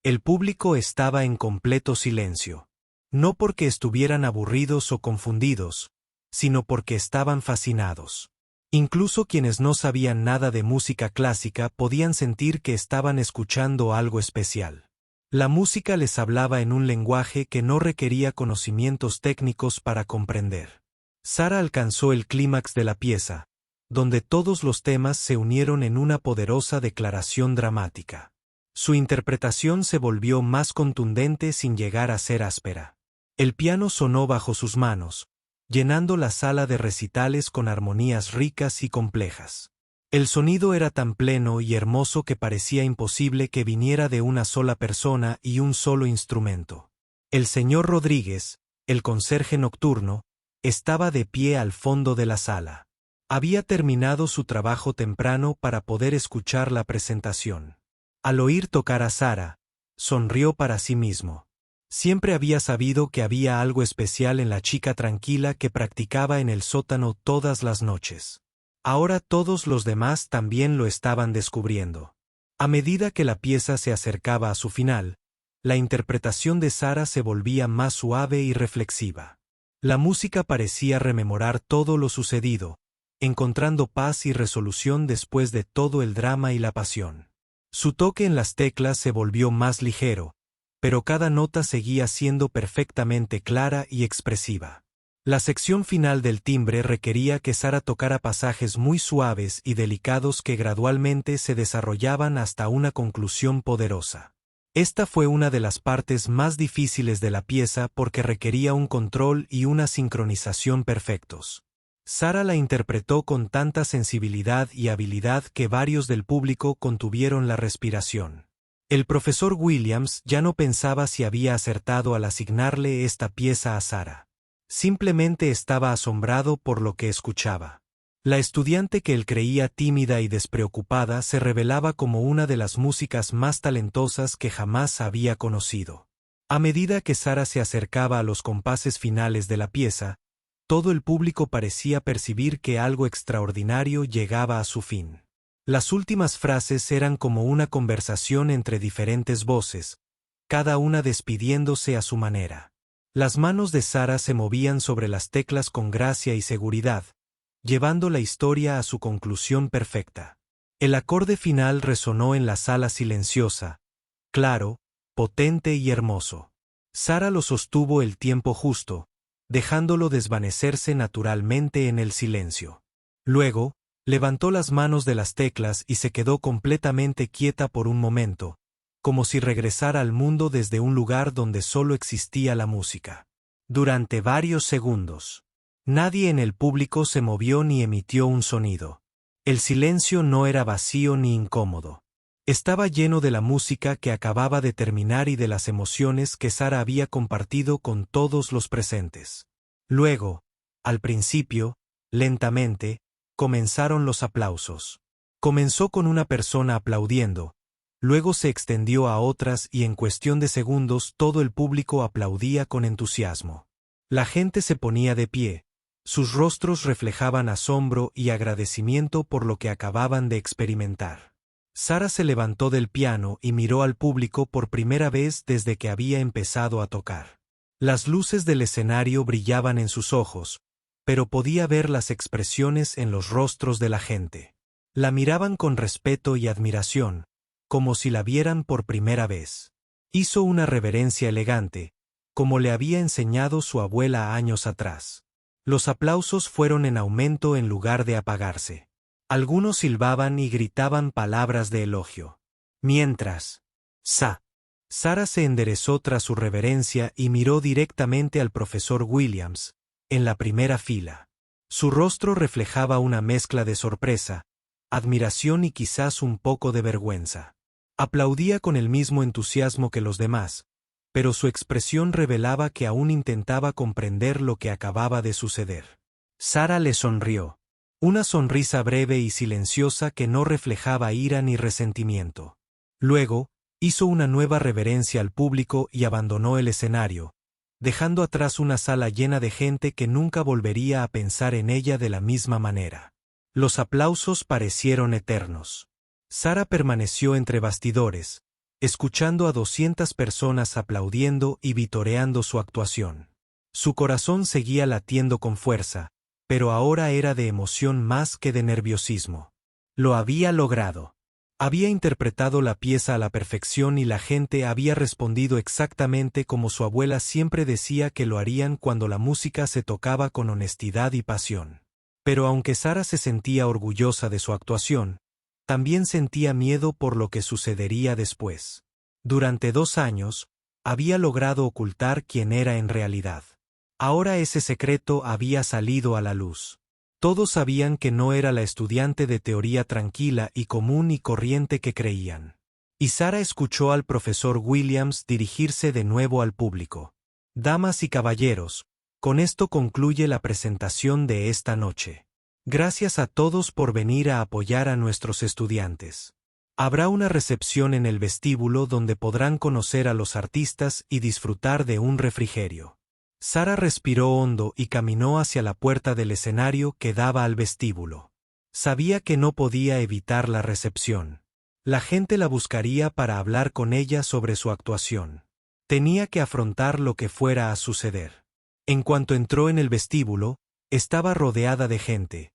El público estaba en completo silencio, no porque estuvieran aburridos o confundidos, sino porque estaban fascinados. Incluso quienes no sabían nada de música clásica podían sentir que estaban escuchando algo especial. La música les hablaba en un lenguaje que no requería conocimientos técnicos para comprender. Sara alcanzó el clímax de la pieza, donde todos los temas se unieron en una poderosa declaración dramática. Su interpretación se volvió más contundente sin llegar a ser áspera. El piano sonó bajo sus manos, llenando la sala de recitales con armonías ricas y complejas. El sonido era tan pleno y hermoso que parecía imposible que viniera de una sola persona y un solo instrumento. El señor Rodríguez, el conserje nocturno, estaba de pie al fondo de la sala. Había terminado su trabajo temprano para poder escuchar la presentación. Al oír tocar a Sara, sonrió para sí mismo. Siempre había sabido que había algo especial en la chica tranquila que practicaba en el sótano todas las noches. Ahora todos los demás también lo estaban descubriendo. A medida que la pieza se acercaba a su final, la interpretación de Sara se volvía más suave y reflexiva. La música parecía rememorar todo lo sucedido, encontrando paz y resolución después de todo el drama y la pasión. Su toque en las teclas se volvió más ligero, pero cada nota seguía siendo perfectamente clara y expresiva. La sección final del timbre requería que Sara tocara pasajes muy suaves y delicados que gradualmente se desarrollaban hasta una conclusión poderosa. Esta fue una de las partes más difíciles de la pieza porque requería un control y una sincronización perfectos. Sara la interpretó con tanta sensibilidad y habilidad que varios del público contuvieron la respiración. El profesor Williams ya no pensaba si había acertado al asignarle esta pieza a Sara. Simplemente estaba asombrado por lo que escuchaba. La estudiante que él creía tímida y despreocupada se revelaba como una de las músicas más talentosas que jamás había conocido. A medida que Sara se acercaba a los compases finales de la pieza, todo el público parecía percibir que algo extraordinario llegaba a su fin. Las últimas frases eran como una conversación entre diferentes voces, cada una despidiéndose a su manera. Las manos de Sara se movían sobre las teclas con gracia y seguridad, llevando la historia a su conclusión perfecta. El acorde final resonó en la sala silenciosa, claro, potente y hermoso. Sara lo sostuvo el tiempo justo, dejándolo desvanecerse naturalmente en el silencio. Luego, levantó las manos de las teclas y se quedó completamente quieta por un momento, como si regresara al mundo desde un lugar donde solo existía la música. Durante varios segundos, nadie en el público se movió ni emitió un sonido. El silencio no era vacío ni incómodo. Estaba lleno de la música que acababa de terminar y de las emociones que Sara había compartido con todos los presentes. Luego, al principio, lentamente, comenzaron los aplausos. Comenzó con una persona aplaudiendo, luego se extendió a otras y en cuestión de segundos todo el público aplaudía con entusiasmo. La gente se ponía de pie, sus rostros reflejaban asombro y agradecimiento por lo que acababan de experimentar. Sara se levantó del piano y miró al público por primera vez desde que había empezado a tocar. Las luces del escenario brillaban en sus ojos, pero podía ver las expresiones en los rostros de la gente. La miraban con respeto y admiración, como si la vieran por primera vez. Hizo una reverencia elegante, como le había enseñado su abuela años atrás. Los aplausos fueron en aumento en lugar de apagarse. Algunos silbaban y gritaban palabras de elogio. Mientras, Sarah se enderezó tras su reverencia y miró directamente al profesor Williams, en la primera fila. Su rostro reflejaba una mezcla de sorpresa, admiración y quizás un poco de vergüenza. Aplaudía con el mismo entusiasmo que los demás, pero su expresión revelaba que aún intentaba comprender lo que acababa de suceder. Sarah le sonrió. Una sonrisa breve y silenciosa que no reflejaba ira ni resentimiento. Luego, hizo una nueva reverencia al público y abandonó el escenario, dejando atrás una sala llena de gente que nunca volvería a pensar en ella de la misma manera. Los aplausos parecieron eternos. Sarah permaneció entre bastidores, escuchando a 200 personas aplaudiendo y vitoreando su actuación. Su corazón seguía latiendo con fuerza, pero ahora era de emoción más que de nerviosismo. Lo había logrado. Había interpretado la pieza a la perfección y la gente había respondido exactamente como su abuela siempre decía que lo harían cuando la música se tocaba con honestidad y pasión. Pero aunque Sarah se sentía orgullosa de su actuación, también sentía miedo por lo que sucedería después. Durante 2 años, había logrado ocultar quién era en realidad. Ahora ese secreto había salido a la luz. Todos sabían que no era la estudiante de teoría tranquila y común y corriente que creían. Y Sarah escuchó al profesor Williams dirigirse de nuevo al público. Damas y caballeros, con esto concluye la presentación de esta noche. Gracias a todos por venir a apoyar a nuestros estudiantes. Habrá una recepción en el vestíbulo donde podrán conocer a los artistas y disfrutar de un refrigerio. Sarah respiró hondo y caminó hacia la puerta del escenario que daba al vestíbulo. Sabía que no podía evitar la recepción. La gente la buscaría para hablar con ella sobre su actuación. Tenía que afrontar lo que fuera a suceder. En cuanto entró en el vestíbulo, estaba rodeada de gente.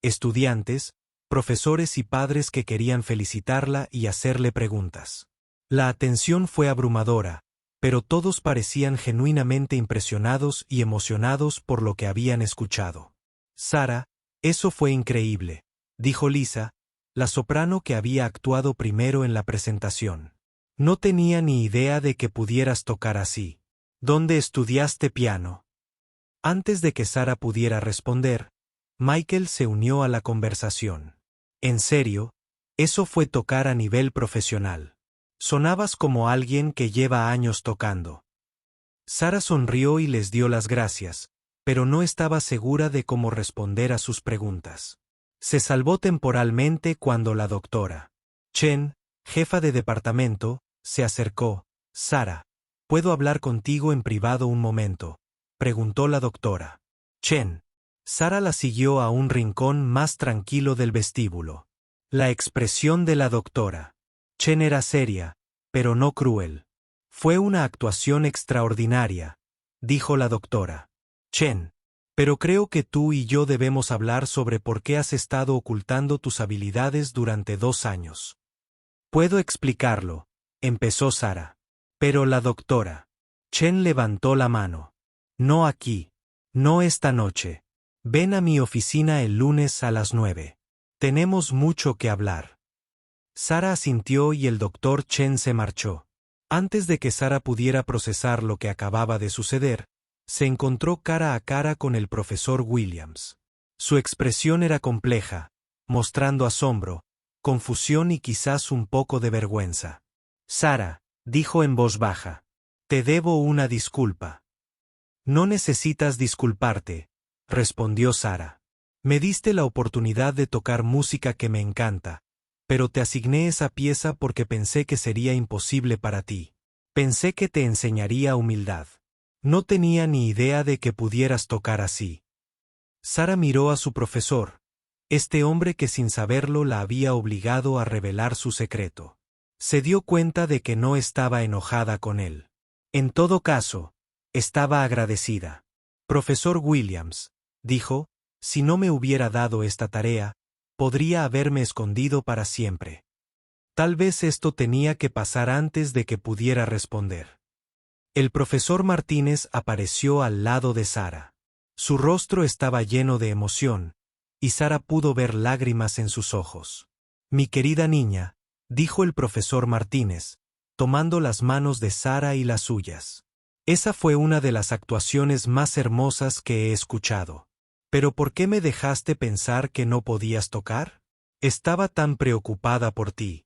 Estudiantes, profesores y padres que querían felicitarla y hacerle preguntas. La atención fue abrumadora, pero todos parecían genuinamente impresionados y emocionados por lo que habían escuchado. Sarah, eso fue increíble, dijo Lisa, la soprano que había actuado primero en la presentación. No tenía ni idea de que pudieras tocar así. ¿Dónde estudiaste piano? Antes de que Sarah pudiera responder, Michael se unió a la conversación. En serio, eso fue tocar a nivel profesional. Sonabas como alguien que lleva años tocando. Sarah sonrió y les dio las gracias, pero no estaba segura de cómo responder a sus preguntas. Se salvó temporalmente cuando la doctora Chen, jefa de departamento, se acercó. Sarah, ¿puedo hablar contigo en privado un momento?, preguntó la doctora Chen. Sarah la siguió a un rincón más tranquilo del vestíbulo. La expresión de la doctora Chen era seria, pero no cruel. Fue una actuación extraordinaria, dijo la doctora Chen. Pero creo que tú y yo debemos hablar sobre por qué has estado ocultando tus habilidades durante 2 años. Puedo explicarlo, empezó Sarah. Pero la doctora Chen levantó la mano. No aquí. No esta noche. Ven a mi oficina el lunes a las 9. Tenemos mucho que hablar. Sarah asintió y el doctor Chen se marchó. Antes de que Sarah pudiera procesar lo que acababa de suceder, se encontró cara a cara con el profesor Williams. Su expresión era compleja, mostrando asombro, confusión y quizás un poco de vergüenza. Sarah, dijo en voz baja, te debo una disculpa. No necesitas disculparte, respondió Sarah. Me diste la oportunidad de tocar música que me encanta, pero te asigné esa pieza porque pensé que sería imposible para ti. Pensé que te enseñaría humildad. No tenía ni idea de que pudieras tocar así. Sarah miró a su profesor, este hombre que sin saberlo la había obligado a revelar su secreto. Se dio cuenta de que no estaba enojada con él. En todo caso, estaba agradecida. Profesor Williams, dijo, si no me hubiera dado esta tarea, podría haberme escondido para siempre. Tal vez esto tenía que pasar antes de que pudiera responder. El profesor Martínez apareció al lado de Sarah. Su rostro estaba lleno de emoción, y Sara pudo ver lágrimas en sus ojos. Mi querida niña, dijo el profesor Martínez, tomando las manos de Sara y las suyas. Esa fue una de las actuaciones más hermosas que he escuchado. ¿Pero por qué me dejaste pensar que no podías tocar? Estaba tan preocupada por ti.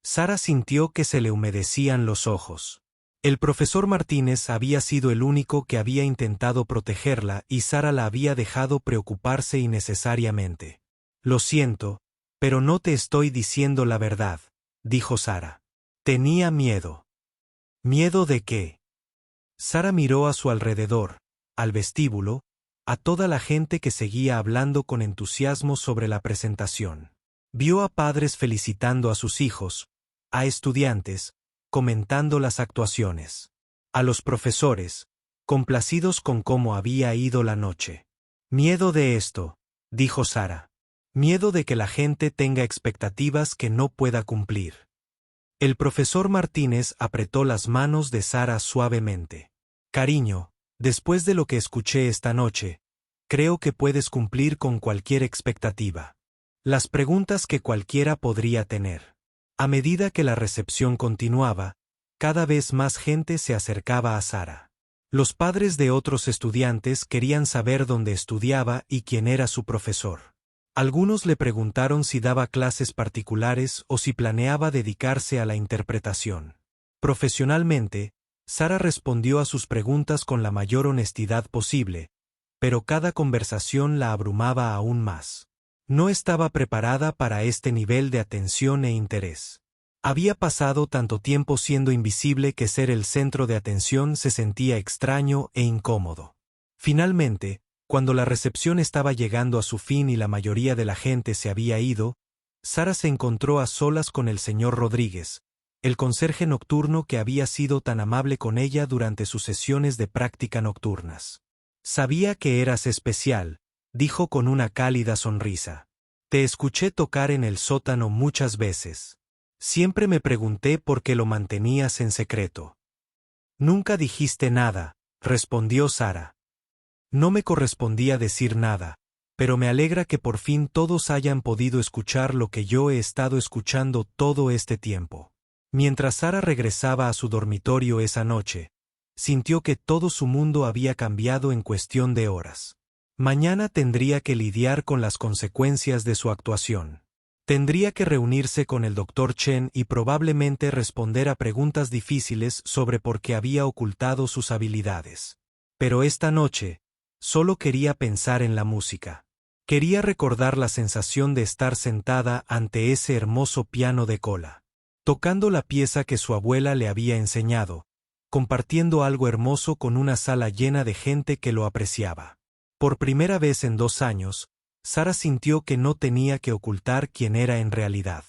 Sara sintió que se le humedecían los ojos. El profesor Martínez había sido el único que había intentado protegerla y Sara la había dejado preocuparse innecesariamente. Lo siento, pero no te estoy diciendo la verdad, dijo Sara. Tenía miedo. ¿Miedo de qué? Sara miró a su alrededor, al vestíbulo, a toda la gente que seguía hablando con entusiasmo sobre la presentación. Vio a padres felicitando a sus hijos, a estudiantes, comentando las actuaciones, a los profesores, complacidos con cómo había ido la noche. Miedo de esto, dijo Sara. Miedo de que la gente tenga expectativas que no pueda cumplir. El profesor Martínez apretó las manos de Sara suavemente. Cariño, después de lo que escuché esta noche, creo que puedes cumplir con cualquier expectativa. Las preguntas que cualquiera podría tener. A medida que la recepción continuaba, cada vez más gente se acercaba a Sara. Los padres de otros estudiantes querían saber dónde estudiaba y quién era su profesor. Algunos le preguntaron si daba clases particulares o si planeaba dedicarse a la interpretación. Profesionalmente, Sara respondió a sus preguntas con la mayor honestidad posible, pero cada conversación la abrumaba aún más. No estaba preparada para este nivel de atención e interés. Había pasado tanto tiempo siendo invisible que ser el centro de atención se sentía extraño e incómodo. Finalmente, cuando la recepción estaba llegando a su fin y la mayoría de la gente se había ido, Sara se encontró a solas con el señor Rodríguez, el conserje nocturno que había sido tan amable con ella durante sus sesiones de práctica nocturnas. Sabía que eras especial, dijo con una cálida sonrisa. Te escuché tocar en el sótano muchas veces. Siempre me pregunté por qué lo mantenías en secreto. Nunca dijiste nada, respondió Sara. No me correspondía decir nada, pero me alegra que por fin todos hayan podido escuchar lo que yo he estado escuchando todo este tiempo. Mientras Sara regresaba a su dormitorio esa noche, sintió que todo su mundo había cambiado en cuestión de horas. Mañana tendría que lidiar con las consecuencias de su actuación. Tendría que reunirse con el Dr. Chen y probablemente responder a preguntas difíciles sobre por qué había ocultado sus habilidades. Pero esta noche, solo quería pensar en la música. Quería recordar la sensación de estar sentada ante ese hermoso piano de cola, tocando la pieza que su abuela le había enseñado, compartiendo algo hermoso con una sala llena de gente que lo apreciaba. Por primera vez en 2 años, Sara sintió que no tenía que ocultar quién era en realidad.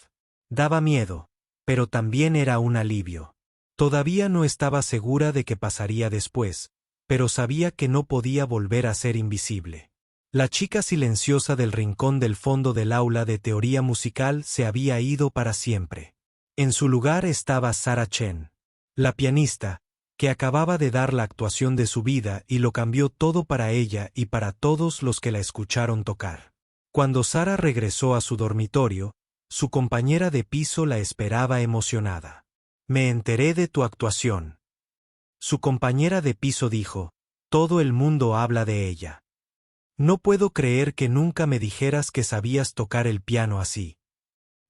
Daba miedo, pero también era un alivio. Todavía no estaba segura de qué pasaría después, pero sabía que no podía volver a ser invisible. La chica silenciosa del rincón del fondo del aula de teoría musical se había ido para siempre. En su lugar estaba Sara Chen, la pianista, que acababa de dar la actuación de su vida y lo cambió todo para ella y para todos los que la escucharon tocar. Cuando Sara regresó a su dormitorio, su compañera de piso la esperaba emocionada. Me enteré de tu actuación. Su compañera de piso dijo, todo el mundo habla de ella. No puedo creer que nunca me dijeras que sabías tocar el piano así.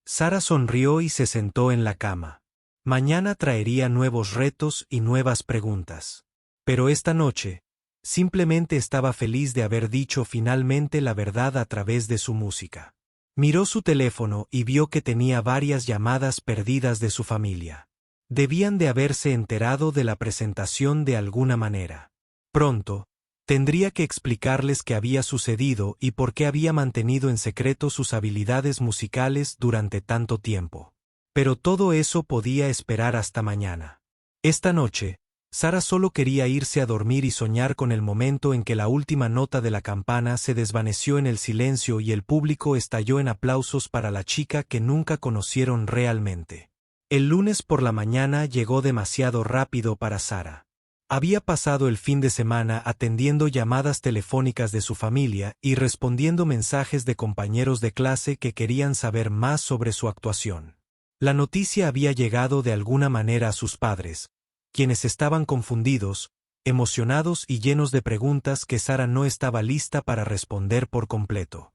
Sara sonrió y se sentó en la cama. Mañana traería nuevos retos y nuevas preguntas. Pero esta noche, simplemente estaba feliz de haber dicho finalmente la verdad a través de su música. Miró su teléfono y vio que tenía varias llamadas perdidas de su familia. Debían de haberse enterado de la presentación de alguna manera. Pronto, tendría que explicarles qué había sucedido y por qué había mantenido en secreto sus habilidades musicales durante tanto tiempo. Pero todo eso podía esperar hasta mañana. Esta noche, Sara solo quería irse a dormir y soñar con el momento en que la última nota de la campana se desvaneció en el silencio y el público estalló en aplausos para la chica que nunca conocieron realmente. El lunes por la mañana llegó demasiado rápido para Sara. Había pasado el fin de semana atendiendo llamadas telefónicas de su familia y respondiendo mensajes de compañeros de clase que querían saber más sobre su actuación. La noticia había llegado de alguna manera a sus padres, quienes estaban confundidos, emocionados y llenos de preguntas que Sara no estaba lista para responder por completo.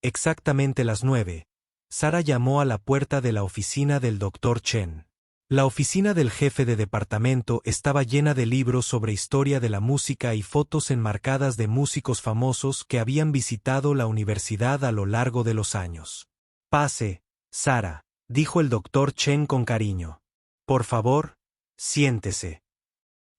Exactamente las 9, Sara llamó a la puerta de la oficina del Dr. Chen. La oficina del jefe de departamento estaba llena de libros sobre historia de la música y fotos enmarcadas de músicos famosos que habían visitado la universidad a lo largo de los años. «Pase, Sara», dijo el Dr. Chen con cariño. «Por favor, siéntese».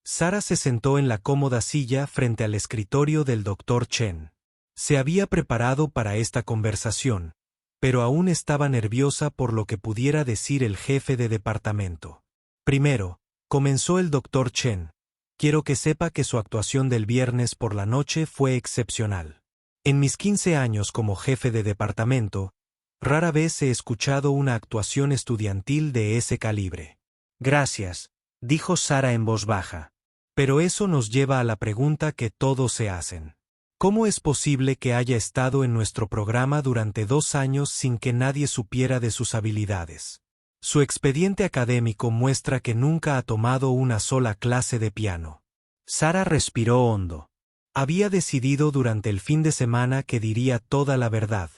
Sara se sentó en la cómoda silla frente al escritorio del Dr. Chen. Se había preparado para esta conversación, pero aún estaba nerviosa por lo que pudiera decir el jefe de departamento. «Primero», comenzó el Dr. Chen, «quiero que sepa que su actuación del viernes por la noche fue excepcional. En mis 15 años como jefe de departamento, rara vez he escuchado una actuación estudiantil de ese calibre». «Gracias», dijo Sara en voz baja. «Pero eso nos lleva a la pregunta que todos se hacen. ¿Cómo es posible que haya estado en nuestro programa durante 2 años sin que nadie supiera de sus habilidades? Su expediente académico muestra que nunca ha tomado una sola clase de piano». Sara respiró hondo. Había decidido durante el fin de semana que diría toda la verdad,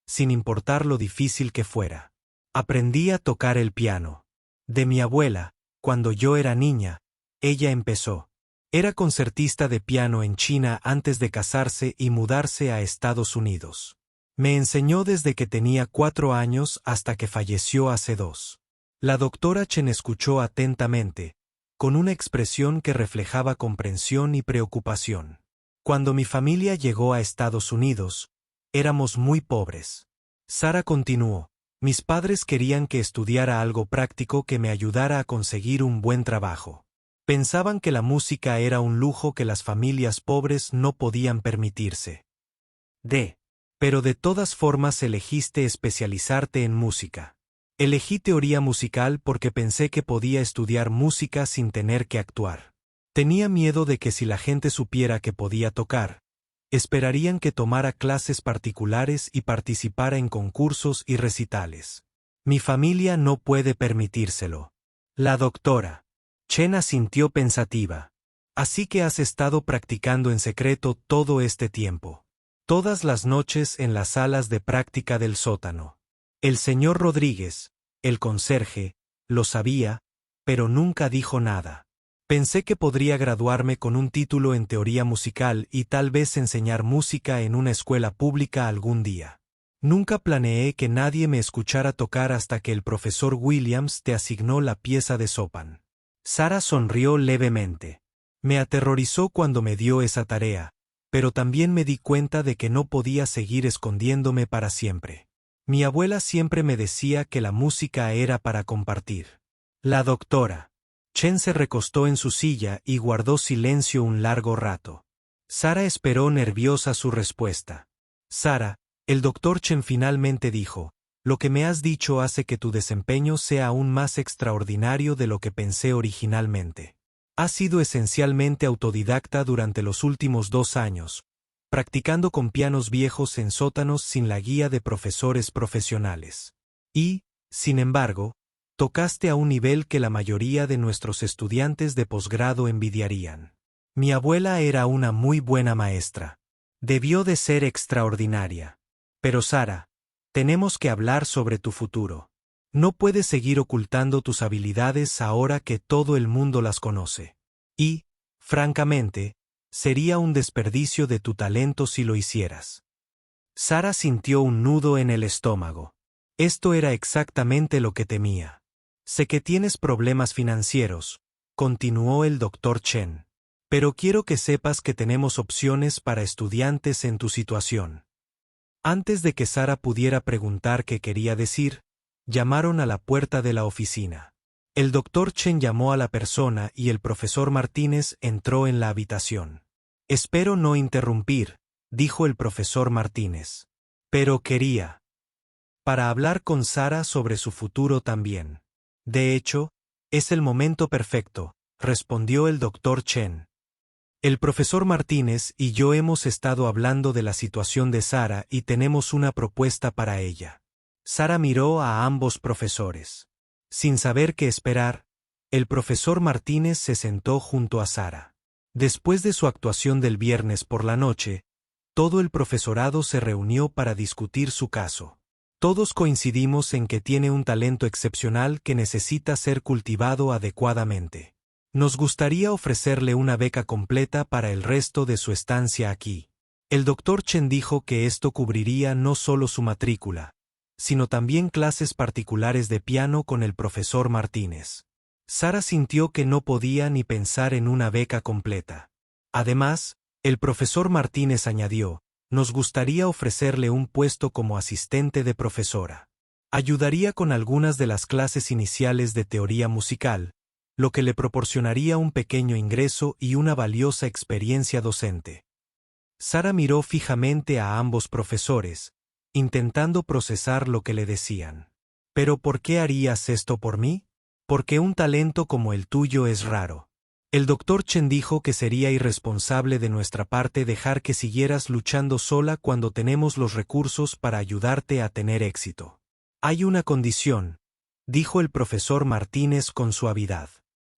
sin importar lo difícil que fuera. «Aprendí a tocar el piano. De mi abuela, cuando yo era niña, ella empezó. Era concertista de piano en China antes de casarse y mudarse a Estados Unidos. Me enseñó desde que tenía 4 años hasta que falleció hace 2. La doctora Chen escuchó atentamente, con una expresión que reflejaba comprensión y preocupación. Cuando mi familia llegó a Estados Unidos, éramos muy pobres. Sara continuó, mis padres querían que estudiara algo práctico que me ayudara a conseguir un buen trabajo. Pensaban que la música era un lujo que las familias pobres no podían permitirse. Pero de todas formas elegiste especializarte en música. Elegí teoría musical porque pensé que podía estudiar música sin tener que actuar. Tenía miedo de que si la gente supiera que podía tocar, esperarían que tomara clases particulares y participara en concursos y recitales. Mi familia no puede permitírselo. La doctora Chen asintió pensativa. Así que has estado practicando en secreto todo este tiempo. Todas las noches en las salas de práctica del sótano. El señor Rodríguez, el conserje, lo sabía, pero nunca dijo nada. Pensé que podría graduarme con un título en teoría musical y tal vez enseñar música en una escuela pública algún día. Nunca planeé que nadie me escuchara tocar hasta que el profesor Williams te asignó la pieza de Chopin. Sara sonrió levemente. Me aterrorizó cuando me dio esa tarea, pero también me di cuenta de que no podía seguir escondiéndome para siempre. Mi abuela siempre me decía que la música era para compartir. La doctora Chen se recostó en su silla y guardó silencio un largo rato. Sara esperó nerviosa su respuesta. Sara, el doctor Chen finalmente dijo, lo que me has dicho hace que tu desempeño sea aún más extraordinario de lo que pensé originalmente. Has sido esencialmente autodidacta durante los últimos 2 años, practicando con pianos viejos en sótanos sin la guía de profesores profesionales. Y, sin embargo, tocaste a un nivel que la mayoría de nuestros estudiantes de posgrado envidiarían. Mi abuela era una muy buena maestra. Debió de ser extraordinaria. Pero Sara, tenemos que hablar sobre tu futuro. No puedes seguir ocultando tus habilidades ahora que todo el mundo las conoce. Y, francamente, sería un desperdicio de tu talento si lo hicieras. Sara sintió un nudo en el estómago. Esto era exactamente lo que temía. Sé que tienes problemas financieros, continuó el Dr. Chen. Pero quiero que sepas que tenemos opciones para estudiantes en tu situación. Antes de que Sara pudiera preguntar qué quería decir, llamaron a la puerta de la oficina. El Dr. Chen llamó a la persona y el profesor Martínez entró en la habitación. Espero no interrumpir, dijo el profesor Martínez. Pero quería. Para hablar con Sara sobre su futuro también. De hecho, es el momento perfecto, respondió el doctor Chen. El profesor Martínez y yo hemos estado hablando de la situación de Sara y tenemos una propuesta para ella. Sara miró a ambos profesores. Sin saber qué esperar, el profesor Martínez se sentó junto a Sara. Después de su actuación del viernes por la noche, todo el profesorado se reunió para discutir su caso. Todos coincidimos en que tiene un talento excepcional que necesita ser cultivado adecuadamente. Nos gustaría ofrecerle una beca completa para el resto de su estancia aquí. El doctor Chen dijo que esto cubriría no solo su matrícula, sino también clases particulares de piano con el profesor Martínez. Sara sintió que no podía ni pensar en una beca completa. Además, el profesor Martínez añadió, nos gustaría ofrecerle un puesto como asistente de profesora. Ayudaría con algunas de las clases iniciales de teoría musical, lo que le proporcionaría un pequeño ingreso y una valiosa experiencia docente. Sara miró fijamente a ambos profesores, intentando procesar lo que le decían. ¿Pero por qué harías esto por mí? Porque un talento como el tuyo es raro. El doctor Chen dijo que sería irresponsable de nuestra parte dejar que siguieras luchando sola cuando tenemos los recursos para ayudarte a tener éxito. Hay una condición, dijo el profesor Martínez con suavidad.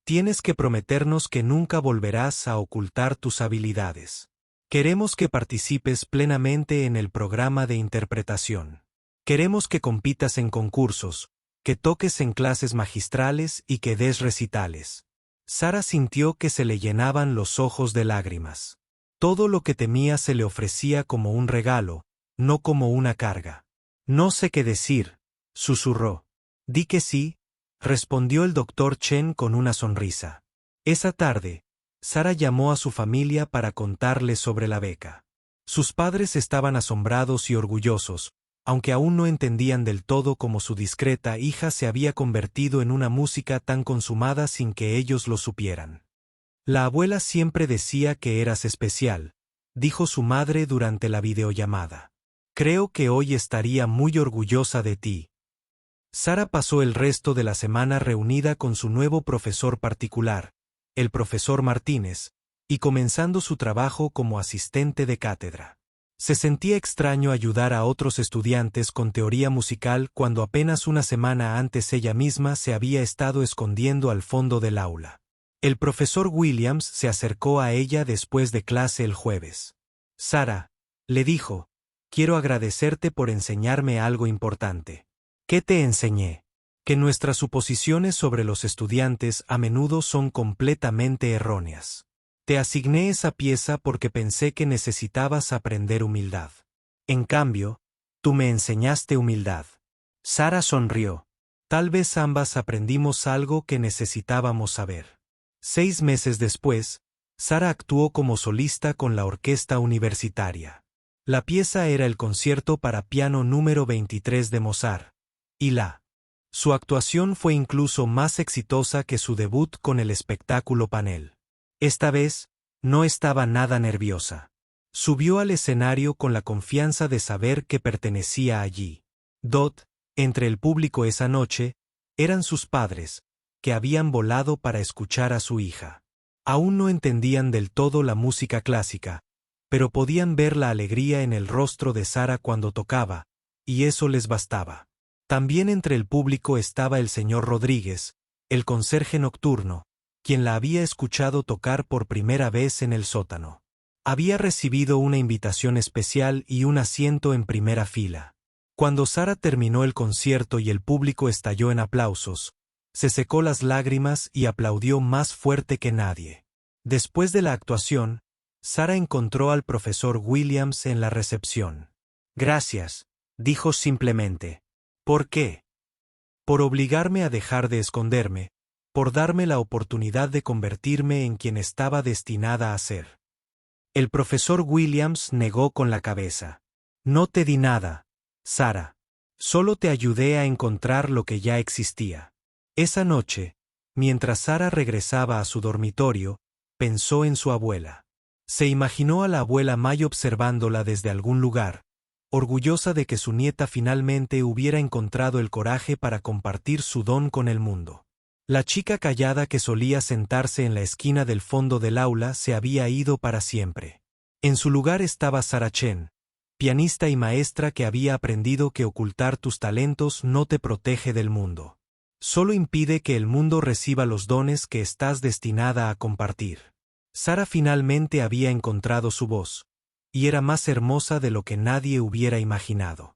Tienes que prometernos que nunca volverás a ocultar tus habilidades. Queremos que participes plenamente en el programa de interpretación. Queremos que compitas en concursos, que toques en clases magistrales y que des recitales. Sara sintió que se le llenaban los ojos de lágrimas. Todo lo que temía se le ofrecía como un regalo, no como una carga. No sé qué decir, susurró. Di que sí, respondió el doctor Chen con una sonrisa. Esa tarde, Sara llamó a su familia para contarles sobre la beca. Sus padres estaban asombrados y orgullosos, aunque aún no entendían del todo cómo su discreta hija se había convertido en una música tan consumada sin que ellos lo supieran. La abuela siempre decía que eras especial, dijo su madre durante la videollamada. Creo que hoy estaría muy orgullosa de ti. Sara pasó el resto de la semana reunida con su nuevo profesor particular, el profesor Martínez, y comenzando su trabajo como asistente de cátedra. Se sentía extraño ayudar a otros estudiantes con teoría musical cuando apenas una semana antes ella misma se había estado escondiendo al fondo del aula. El profesor Williams se acercó a ella después de clase el jueves. Sara, le dijo, quiero agradecerte por enseñarme algo importante. ¿Qué te enseñé? Que nuestras suposiciones sobre los estudiantes a menudo son completamente erróneas. Te asigné esa pieza porque pensé que necesitabas aprender humildad. En cambio, tú me enseñaste humildad. Sara sonrió. Tal vez ambas aprendimos algo que necesitábamos saber. 6 meses después, Sara actuó como solista con la orquesta universitaria. La pieza era el concierto para piano número 23 de Mozart. Y su actuación fue incluso más exitosa que su debut con el espectáculo Panel. Esta vez, no estaba nada nerviosa. Subió al escenario con la confianza de saber que pertenecía allí. Entre el público esa noche, eran sus padres, que habían volado para escuchar a su hija. Aún no entendían del todo la música clásica, pero podían ver la alegría en el rostro de Sara cuando tocaba, y eso les bastaba. También entre el público estaba el señor Rodríguez, el conserje nocturno, quien la había escuchado tocar por primera vez en el sótano. Había recibido una invitación especial y un asiento en primera fila. Cuando Sara terminó el concierto y el público estalló en aplausos, se secó las lágrimas y aplaudió más fuerte que nadie. Después de la actuación, Sara encontró al profesor Williams en la recepción. Gracias, dijo simplemente. ¿Por qué? Por obligarme a dejar de esconderme, por darme la oportunidad de convertirme en quien estaba destinada a ser. El profesor Williams negó con la cabeza. No te di nada, Sara. Solo te ayudé a encontrar lo que ya existía. Esa noche, mientras Sara regresaba a su dormitorio, pensó en su abuela. Se imaginó a la abuela May observándola desde algún lugar, orgullosa de que su nieta finalmente hubiera encontrado el coraje para compartir su don con el mundo. La chica callada que solía sentarse en la esquina del fondo del aula se había ido para siempre. En su lugar estaba Sarah Chen, pianista y maestra que había aprendido que ocultar tus talentos no te protege del mundo. Solo impide que el mundo reciba los dones que estás destinada a compartir. Sarah finalmente había encontrado su voz, y era más hermosa de lo que nadie hubiera imaginado.